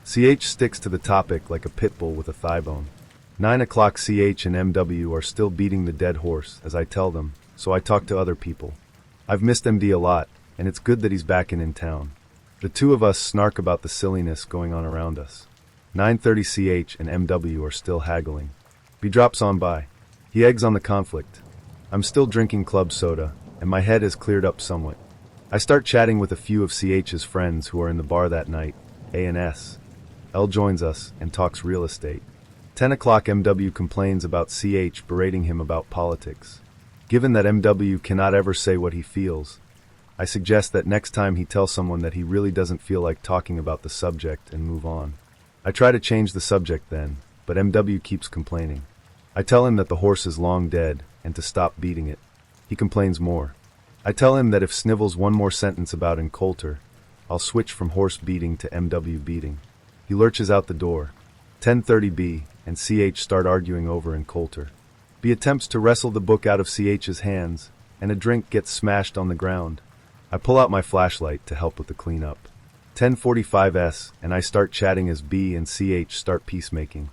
CH sticks to the topic like a pit bull with a thigh bone. 9 o'clock, CH and MW are still beating the dead horse, as I tell them, so I talk to other people. I've missed MD a lot, and it's good that he's back and in town. The two of us snark about the silliness going on around us. 9:30, CH and MW are still haggling. B drops on by. He eggs on the conflict. I'm still drinking club soda, and my head has cleared up somewhat. I start chatting with a few of CH's friends who are in the bar that night, A and S. L joins us and talks real estate. 10 o'clock, MW complains about CH berating him about politics. Given that MW cannot ever say what he feels, I suggest that next time he tells someone that he really doesn't feel like talking about the subject and move on. I try to change the subject then, but MW keeps complaining. I tell him that the horse is long dead and to stop beating it. He complains more. I tell him that if snivels one more sentence about in Coulter, I'll switch from horse beating to MW beating. He lurches out the door. 10:30, B and CH start arguing over in Coulter. B attempts to wrestle the book out of CH's hands, and a drink gets smashed on the ground. I pull out my flashlight to help with the cleanup. 10:45 S, and I start chatting as B and CH start peacemaking.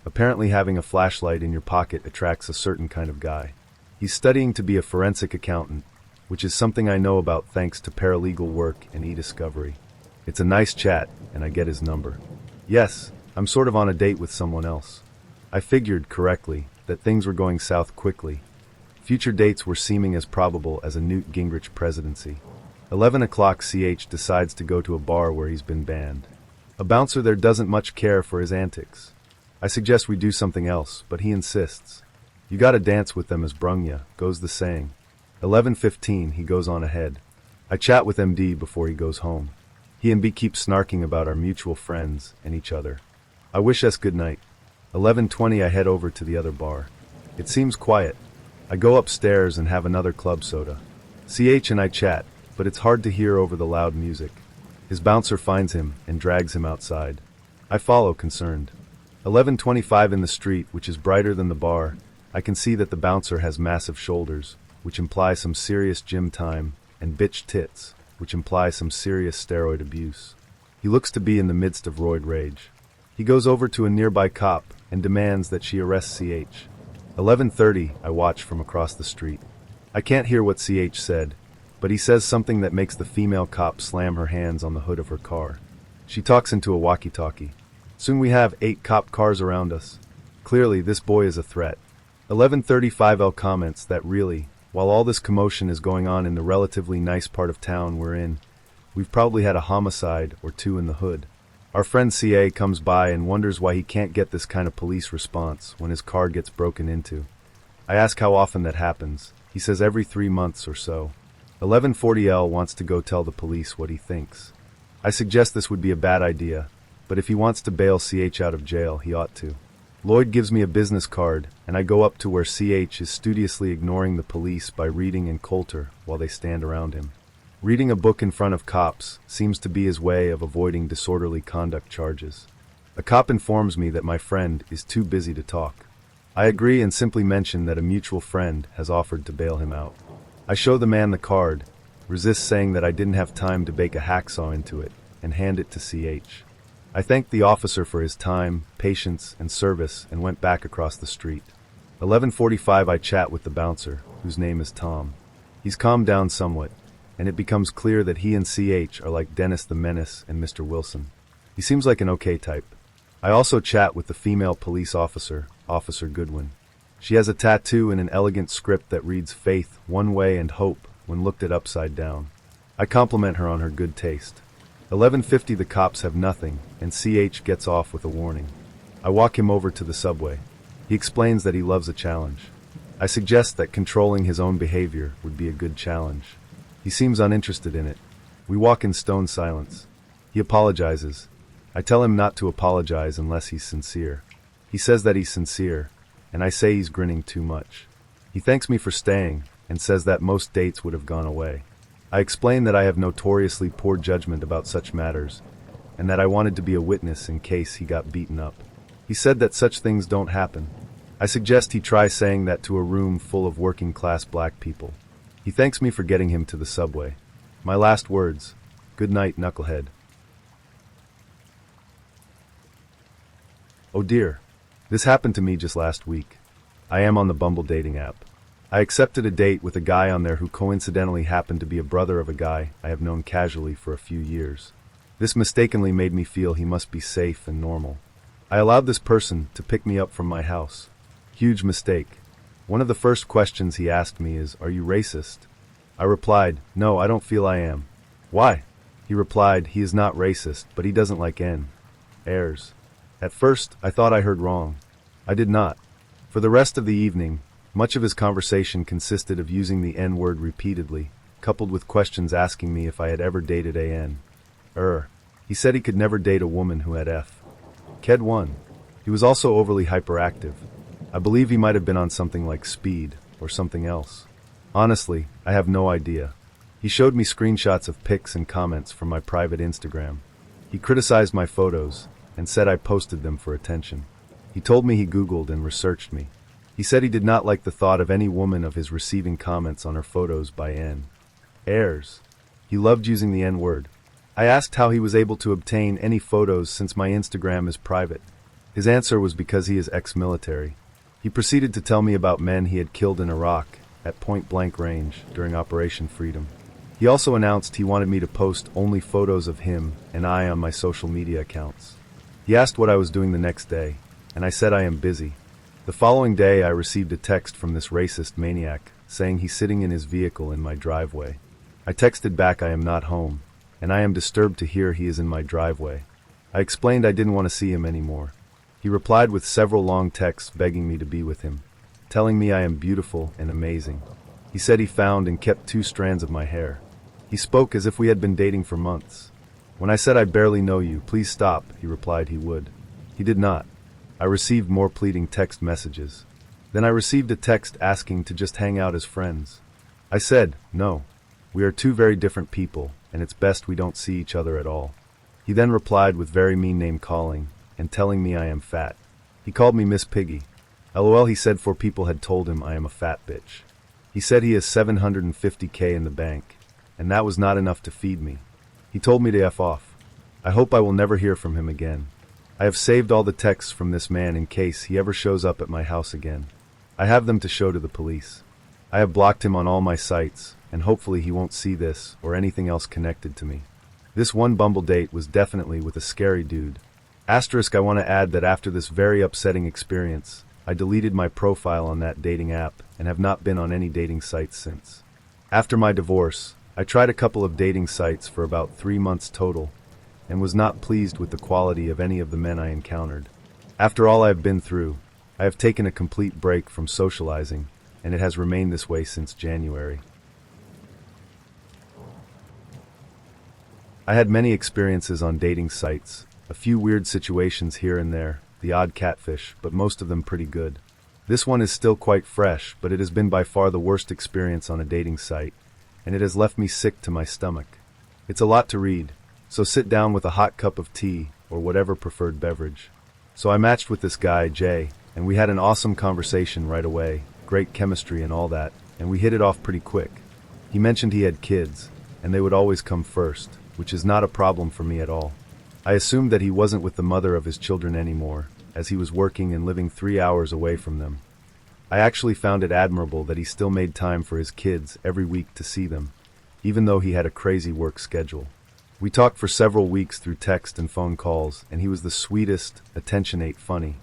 Apparently having a flashlight in your pocket attracts a certain kind of guy. He's studying to be a forensic accountant, which is something I know about thanks to paralegal work and e-discovery. It's a nice chat, and I get his number. Yes, I'm sort of on a date with someone else. I figured, correctly, that things were going south quickly. Future dates were seeming as probable as a Newt Gingrich presidency. 11 o'clock, CH decides to go to a bar where he's been banned. A bouncer there doesn't much care for his antics. I suggest we do something else, but he insists. You gotta dance with them as brungya, goes the saying. 11:15, he goes on ahead. I chat with MD before he goes home. He and B keep snarking about our mutual friends and each other. I wish us good night. 11:20, I head over to the other bar. It seems quiet. I go upstairs and have another club soda. CH and I chat, but it's hard to hear over the loud music. His bouncer finds him and drags him outside. I follow, concerned. 11:25 in the street, which is brighter than the bar. I can see that the bouncer has massive shoulders, which imply some serious gym time, and bitch tits, which imply some serious steroid abuse. He looks to be in the midst of roid rage. He goes over to a nearby cop and demands that she arrest CH. 11:30, I watch from across the street. I can't hear what CH said, but he says something that makes the female cop slam her hands on the hood of her car. She talks into a walkie-talkie. Soon we have 8 cop cars around us. Clearly, this boy is a threat. 11:35 L comments that really, while all this commotion is going on in the relatively nice part of town we're in, we've probably had a homicide or 2 in the hood. Our friend CA comes by and wonders why he can't get this kind of police response when his car gets broken into. I ask how often that happens. He says every 3 months or so. 11:40 L wants to go tell the police what he thinks. I suggest this would be a bad idea, but if he wants to bail CH out of jail, he ought to. Lloyd gives me a business card, and I go up to where CH is studiously ignoring the police by reading in Coulter while they stand around him. Reading a book in front of cops seems to be his way of avoiding disorderly conduct charges. A cop informs me that my friend is too busy to talk. I agree and simply mention that a mutual friend has offered to bail him out. I show the man the card, resist saying that I didn't have time to bake a hacksaw into it, and hand it to CH. I thanked the officer for his time, patience, and service and went back across the street. 11:45 I chat with the bouncer, whose name is Tom. He's calmed down somewhat, and it becomes clear that he and CH are like Dennis the Menace and Mr. Wilson. He seems like an okay type. I also chat with the female police officer, Officer Goodwin. She has a tattoo in an elegant script that reads faith, one way, and hope when looked at upside down. I compliment her on her good taste. 11:50 the cops have nothing, and CH gets off with a warning. I walk him over to the subway. He explains that he loves a challenge. I suggest that controlling his own behavior would be a good challenge. He seems uninterested in it. We walk in stone silence. He apologizes. I tell him not to apologize unless he's sincere. He says that he's sincere, and I say he's grinning too much. He thanks me for staying, and says that most dates would have gone away. I explain that I have notoriously poor judgment about such matters, and that I wanted to be a witness in case he got beaten up. He said that such things don't happen. I suggest he try saying that to a room full of working-class black people. He thanks me for getting him to the subway. My last words, good night, knucklehead. Oh dear, this happened to me just last week. I am on the Bumble dating app. I accepted a date with a guy on there who coincidentally happened to be a brother of a guy I have known casually for a few years. This mistakenly made me feel he must be safe and normal. I allowed this person to pick me up from my house. Huge mistake. One of the first questions he asked me is, "Are you racist?" I replied, "No, I don't feel I am." "Why?" He replied, he is not racist, but he doesn't like airs. At first, I thought I heard wrong. I did not. For the rest of the evening, much of his conversation consisted of using the N-word repeatedly, coupled with questions asking me if I had ever dated an. He said he could never date a woman who had F. Ked 1. He was also overly hyperactive. I believe he might have been on something like speed, or something else. Honestly, I have no idea. He showed me screenshots of pics and comments from my private Instagram. He criticized my photos, and said I posted them for attention. He told me he Googled and researched me. He said he did not like the thought of any woman of his receiving comments on her photos by airs. He loved using the N-word. I asked how he was able to obtain any photos since my Instagram is private. His answer was because he is ex-military. He proceeded to tell me about men he had killed in Iraq at point-blank range during Operation Freedom. He also announced he wanted me to post only photos of him and I on my social media accounts. He asked what I was doing the next day, and I said I am busy. The following day I received a text from this racist maniac saying he's sitting in his vehicle in my driveway. I texted back I am not home, and I am disturbed to hear he is in my driveway. I explained I didn't want to see him anymore. He replied with several long texts begging me to be with him, telling me I am beautiful and amazing. He said he found and kept 2 strands of my hair. He spoke as if we had been dating for months. When I said I barely know you, please stop, he replied he would. He did not. I received more pleading text messages. Then I received a text asking to just hang out as friends. I said, no. We are 2 very different people, and it's best we don't see each other at all. He then replied with very mean name calling, and telling me I am fat. He called me Miss Piggy. LOL, he said 4 people had told him I am a fat bitch. He said he has $750K in the bank, and that was not enough to feed me. He told me to F off. I hope I will never hear from him again. I have saved all the texts from this man in case he ever shows up at my house again. I have them to show to the police. I have blocked him on all my sites, and hopefully he won't see this or anything else connected to me. This one Bumble date was definitely with a scary dude. Asterisk, I want to add that after this very upsetting experience, I deleted my profile on that dating app and have not been on any dating sites since. After my divorce, I tried a couple of dating sites for about 3 months total, and was not pleased with the quality of any of the men I encountered. After all I have been through, I have taken a complete break from socializing, and it has remained this way since January. I had many experiences on dating sites, a few weird situations here and there, the odd catfish, but most of them pretty good. This one is still quite fresh, but it has been by far the worst experience on a dating site, and it has left me sick to my stomach. It's a lot to read, so sit down with a hot cup of tea or whatever preferred beverage. So I matched with this guy, Jay, and we had an awesome conversation right away, great chemistry and all that, and we hit it off pretty quick. He mentioned he had kids, and they would always come first, which is not a problem for me at all. I assumed that he wasn't with the mother of his children anymore, as he was working and living 3 hours away from them. I actually found it admirable that he still made time for his kids every week to see them, even though he had a crazy work schedule. We talked for several weeks through text and phone calls, and he was the sweetest, attentionate funny.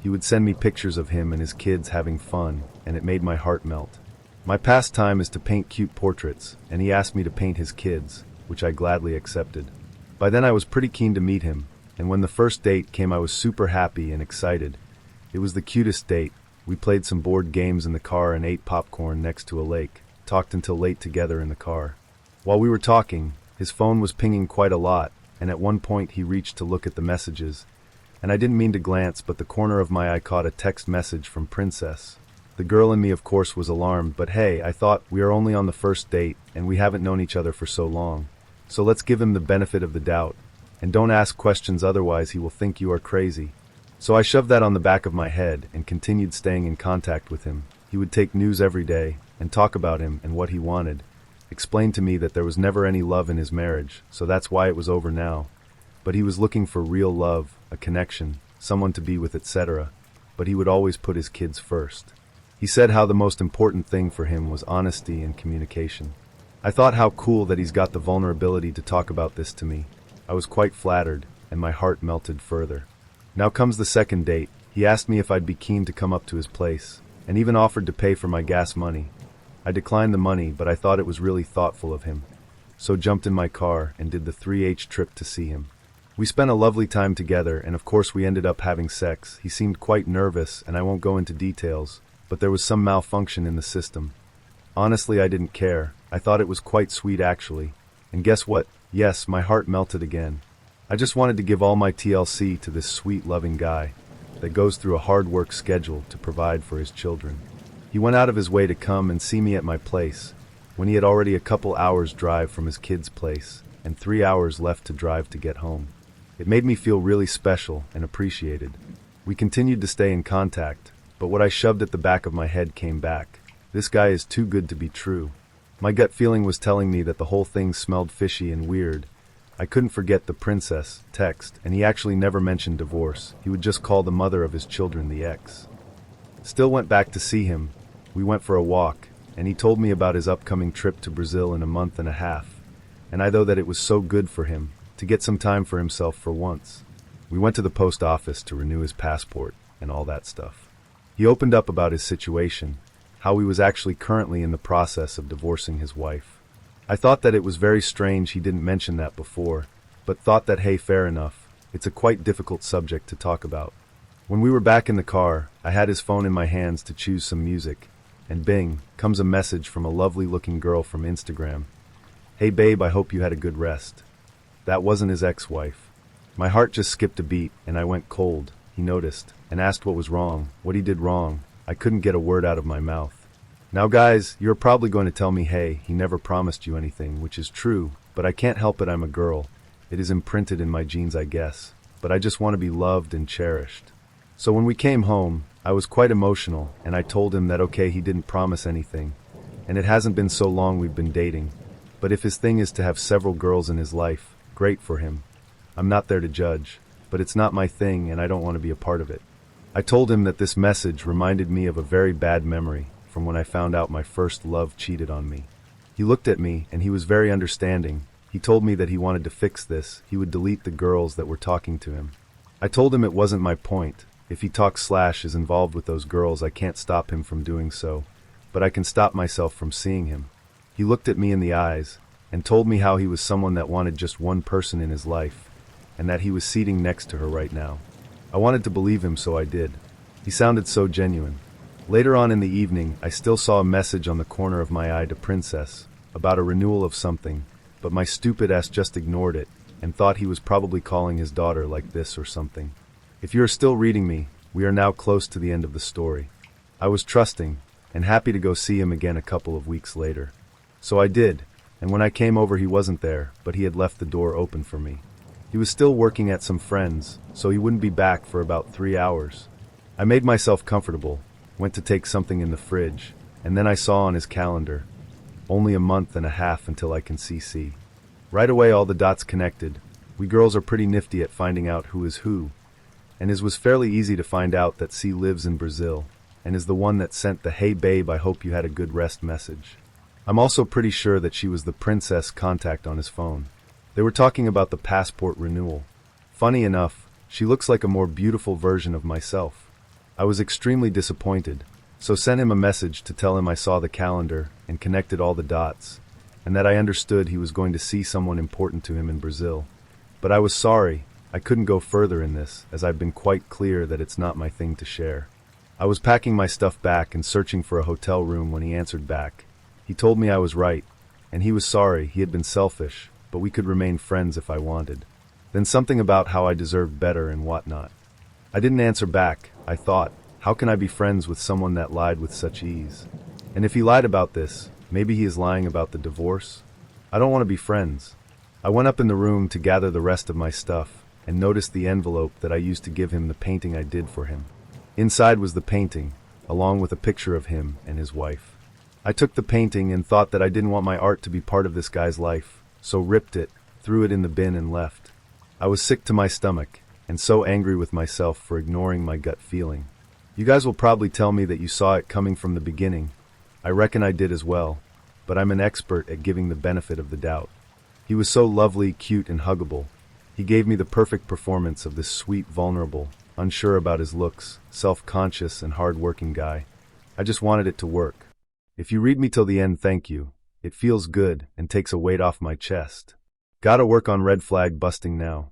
He would send me pictures of him and his kids having fun, and it made my heart melt. My pastime is to paint cute portraits, and he asked me to paint his kids, which I gladly accepted. By then I was pretty keen to meet him, and when the first date came I was super happy and excited. It was the cutest date. We played some board games in the car and ate popcorn next to a lake, talked until late together in the car. While we were talking, his phone was pinging quite a lot, and at one point he reached to look at the messages, and I didn't mean to glance, but the corner of my eye caught a text message from Princess. The girl in me of course was alarmed, but hey, I thought, we are only on the first date, and we haven't known each other for so long. So let's give him the benefit of the doubt, and don't ask questions otherwise he will think you are crazy. So I shoved that on the back of my head and continued staying in contact with him. He would take news every day, and talk about him and what he wanted. Explained to me that there was never any love in his marriage, so that's why it was over now. But he was looking for real love, a connection, someone to be with, etc. But he would always put his kids first. He said how the most important thing for him was honesty and communication. I thought how cool that he's got the vulnerability to talk about this to me. I was quite flattered, and my heart melted further. Now comes the second date. He asked me if I'd be keen to come up to his place, and even offered to pay for my gas money. I declined the money, but I thought it was really thoughtful of him. So jumped in my car and did the 3H trip to see him. We spent a lovely time together, and of course we ended up having sex. He seemed quite nervous, and I won't go into details, but there was some malfunction in the system. Honestly, I didn't care. I thought it was quite sweet actually. And guess what? Yes, my heart melted again. I just wanted to give all my TLC to this sweet, loving guy that goes through a hard work schedule to provide for his children. He went out of his way to come and see me at my place, when he had already a couple hours drive from his kid's place, and 3 hours left to drive to get home. It made me feel really special and appreciated. We continued to stay in contact, but what I shoved at the back of my head came back. This guy is too good to be true. My gut feeling was telling me that the whole thing smelled fishy and weird. I couldn't forget the Princess text, and he actually never mentioned divorce. He would just call the mother of his children the ex. Still went back to see him. We went for a walk, and he told me about his upcoming trip to Brazil in a month and a half, and I thought that it was so good for him to get some time for himself for once. We went to the post office to renew his passport and all that stuff. He opened up about his situation, how he was actually currently in the process of divorcing his wife. I thought that it was very strange he didn't mention that before, but thought that hey, fair enough, it's a quite difficult subject to talk about. When we were back in the car, I had his phone in my hands to choose some music, and bing, comes a message from a lovely-looking girl from Instagram. Hey babe, I hope you had a good rest. That wasn't his ex-wife. My heart just skipped a beat, and I went cold. He noticed, and asked what was wrong, what he did wrong. I couldn't get a word out of my mouth. Now guys, you're probably going to tell me, hey, he never promised you anything, which is true, but I can't help it, I'm a girl. It is imprinted in my genes, I guess. But I just want to be loved and cherished. So when we came home, I was quite emotional, and I told him that okay, he didn't promise anything, and it hasn't been so long we've been dating, but if his thing is to have several girls in his life, great for him. I'm not there to judge, but it's not my thing and I don't want to be a part of it. I told him that this message reminded me of a very bad memory from when I found out my first love cheated on me. He looked at me and he was very understanding. He told me that he wanted to fix this. He would delete the girls that were talking to him. I told him it wasn't my point. If he is involved with those girls, I can't stop him from doing so, but I can stop myself from seeing him. He looked at me in the eyes and told me how he was someone that wanted just one person in his life, and that he was seating next to her right now. I wanted to believe him, so I did. He sounded so genuine. Later on in the evening, I still saw a message on the corner of my eye to Princess about a renewal of something, but my stupid ass just ignored it and thought he was probably calling his daughter like this or something. If you are still reading me, we are now close to the end of the story. I was trusting and happy to go see him again a couple of weeks later. So I did, and when I came over he wasn't there, but he had left the door open for me. He was still working at some friends, so he wouldn't be back for about 3 hours. I made myself comfortable, went to take something in the fridge, and then I saw on his calendar, only a month and a half until I can see C. Right away all the dots connected. We girls are pretty nifty at finding out who is who, and it was fairly easy to find out that C lives in Brazil, and is the one that sent the "Hey babe, I hope you had a good rest" message. I'm also pretty sure that she was the Princess contact on his phone. They were talking about the passport renewal. Funny enough, she looks like a more beautiful version of myself. I was extremely disappointed, so sent him a message to tell him I saw the calendar and connected all the dots, and that I understood he was going to see someone important to him in Brazil. But I was sorry, I couldn't go further in this, as I've been quite clear that it's not my thing to share. I was packing my stuff back and searching for a hotel room when he answered back. He told me I was right, and he was sorry, he had been selfish, but we could remain friends if I wanted. Then something about how I deserved better and whatnot. I didn't answer back. I thought, how can I be friends with someone that lied with such ease? And if he lied about this, maybe he is lying about the divorce? I don't want to be friends. I went up in the room to gather the rest of my stuff, and noticed the envelope that I used to give him the painting I did for him. Inside was the painting, along with a picture of him and his wife. I took the painting and thought that I didn't want my art to be part of this guy's life, so ripped it, threw it in the bin and left. I was sick to my stomach, and so angry with myself for ignoring my gut feeling. You guys will probably tell me that you saw it coming from the beginning. I reckon I did as well, but I'm an expert at giving the benefit of the doubt. He was so lovely, cute, and huggable. He gave me the perfect performance of this sweet, vulnerable, unsure about his looks, self-conscious, and hard-working guy. I just wanted it to work. If you read me till the end, thank you. It feels good and takes a weight off my chest. Gotta work on red flag busting now.